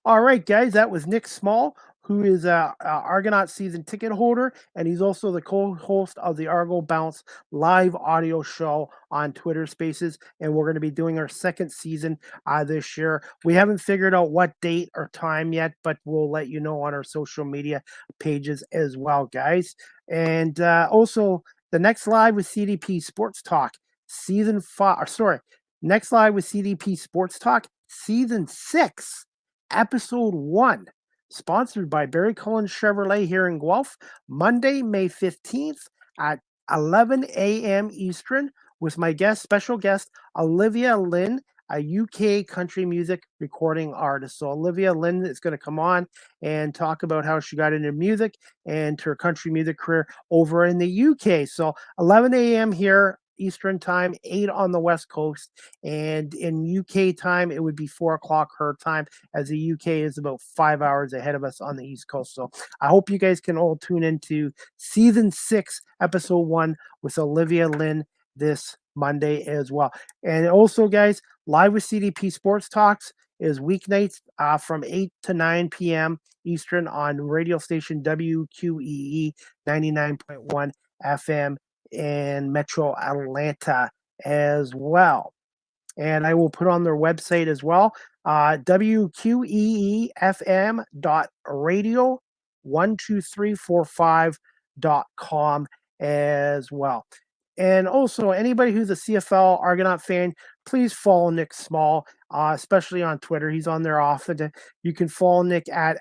All right, guys, that was Nick Small, who is a Argonaut season ticket holder, and he's also the co-host of the Argo Bounce live audio show on Twitter Spaces, and we're going to be doing our second season this year. We haven't figured out what date or time yet, but we'll let you know on our social media pages as well, guys. And also, the next live with CDP Sports Talk, next live with CDP Sports Talk, Season 6, Episode 1, sponsored by Barry Cullen Chevrolet here in Guelph, Monday, May 15th at 11 a.m. Eastern, with my special guest, Olivia Lynn, a UK country music recording artist. So Olivia Lynn is going to come on and talk about how she got into music and her country music career over in the UK. So 11 a.m. here, Eastern time, 8 on the West Coast, and in UK time it would be 4 o'clock her time, as the UK is about 5 hours ahead of us on the East Coast. So I hope you guys can all tune into Season 6, Episode 1 with Olivia Lynn this Monday as well. And also, guys, live with CDP Sports Talks is weeknights from 8 to 9 p.m. Eastern on radio station WQEE 99.1 FM in Metro Atlanta as well. And I will put on their website as well, wqeefm.radio12345.com as well. And also, anybody who's a CFL Argonaut fan, please follow Nick Small, especially on Twitter. He's on there often. You can follow Nick at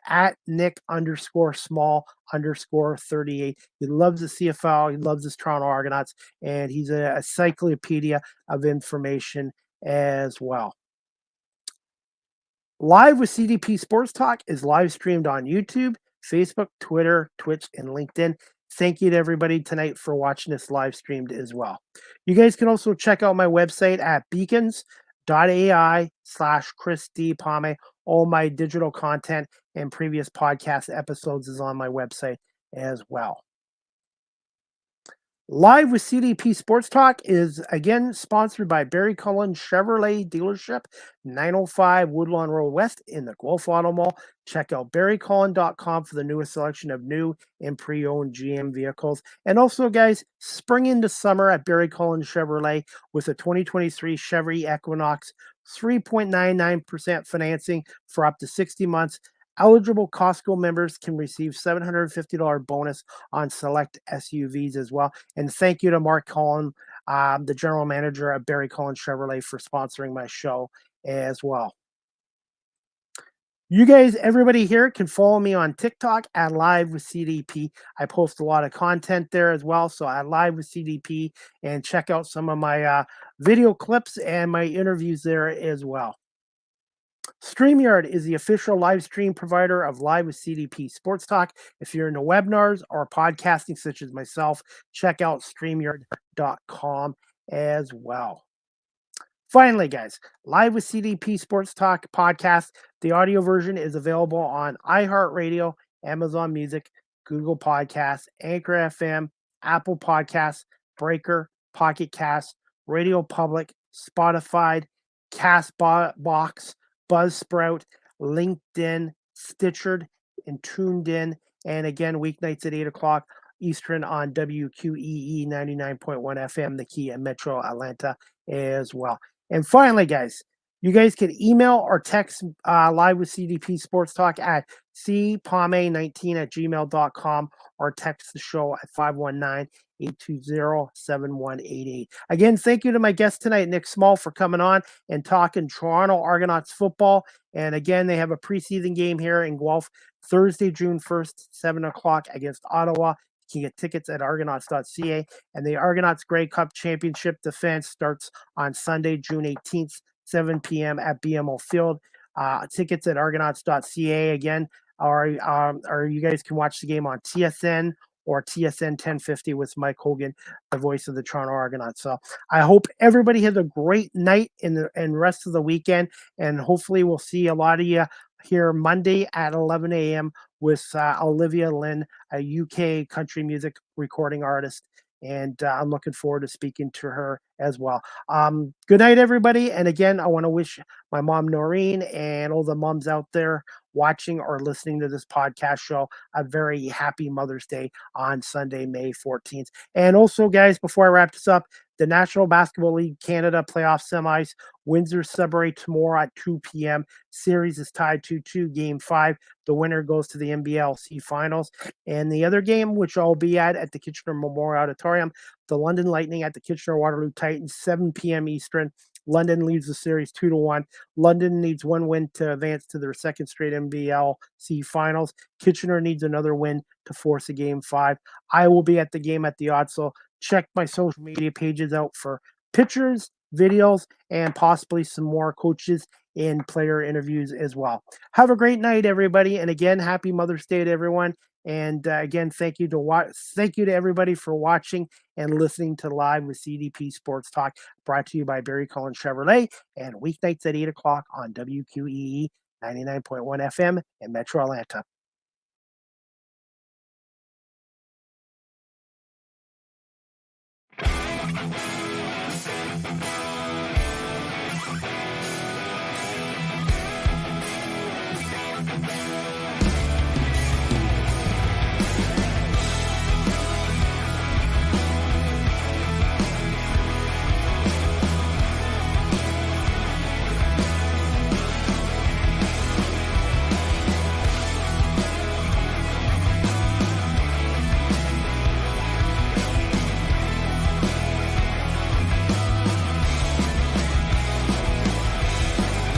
Nick_Small_38. He loves the CFL. He loves his Toronto Argonauts, and he's a encyclopedia of information as well. Live with CDP Sports Talk is live streamed on YouTube, Facebook, Twitter, Twitch, and LinkedIn. Thank you to everybody tonight for watching this live streamed as well. You guys can also check out my website at beacons.ai/Chris D. Palme. All my digital content and previous podcast episodes is on my website as well. Live with CDP Sports Talk is again sponsored by Barry Cullen Chevrolet Dealership, 905 Woodlawn Road West in the Guelph Auto Mall. Check out barrycullen.com for the newest selection of new and pre-owned GM vehicles. And also, guys, spring into summer at Barry Cullen Chevrolet with a 2023 Chevy Equinox, 3.99% financing for up to 60 months. Eligible Costco members can receive $750 bonus on select SUVs as well. And thank you to Mark Cullen, the general manager of Barry Cullen Chevrolet, for sponsoring my show as well. You guys, everybody here can follow me on TikTok at Live with CDP. I post a lot of content there as well. So at Live with CDP, and check out some of my video clips and my interviews there as well. StreamYard is the official live stream provider of Live with CDP Sports Talk. If you're into webinars or podcasting such as myself, check out StreamYard.com as well. Finally, guys, Live with CDP Sports Talk podcast. The audio version is available on iHeartRadio, Amazon Music, Google Podcasts, Anchor FM, Apple Podcasts, Breaker, Pocket Cast, Radio Public, Spotify, Castbox, Buzzsprout, LinkedIn, Stitcher, and Tuned In. And again, weeknights at 8 o'clock Eastern on WQEE 99.1 FM, the key in Metro Atlanta as well. And finally, guys, you guys can email or text Live with CDP Sports Talk at cpame19@gmail.com or text the show at 519-820-7188. Again, thank you to my guest tonight, Nick Small, for coming on and talking Toronto Argonauts football. And again, they have a preseason game here in Guelph Thursday, June 1st, 7 o'clock against Ottawa. You can get tickets at argonauts.ca. And the Argonauts Grey Cup Championship defense starts on Sunday, June 18th, 7 p.m. at BMO Field. Tickets at argonauts.ca again. Or you guys can watch the game on TSN or TSN 1050 with Mike Hogan, the voice of the Toronto Argonauts. So I hope everybody has a great night and rest of the weekend. And hopefully we'll see a lot of you here Monday at 11 a.m. with Olivia Lynn, a UK country music recording artist. And I'm looking forward to speaking to her as well. Good night, everybody. And again, I want to wish my mom, Noreen, and all the moms out there watching or listening to this podcast show a very happy Mother's Day on Sunday, May 14th. And also, guys, before I wrap this up, the National Basketball League Canada playoff semis, Windsor Sudbury tomorrow at 2 p.m. Series is tied 2-2, Game 5. The winner goes to the NBLC Finals. And the other game, which I'll be at the Kitchener Memorial Auditorium, the London Lightning at the Kitchener-Waterloo Titans, 7 p.m. Eastern. London leads the series 2-1. London needs one win to advance to their second straight NBLC Finals. Kitchener needs another win to force a Game 5. I will be at the game at the odds, so check my social media pages out for pictures, videos, and possibly some more coaches and player interviews as well. Have a great night, everybody. And again, happy Mother's Day to everyone. And again, thank you to everybody for watching and listening to Live with CDP Sports Talk, brought to you by Barry Cullen Chevrolet, and weeknights at 8 o'clock on WQEE 99.1 FM in Metro Atlanta.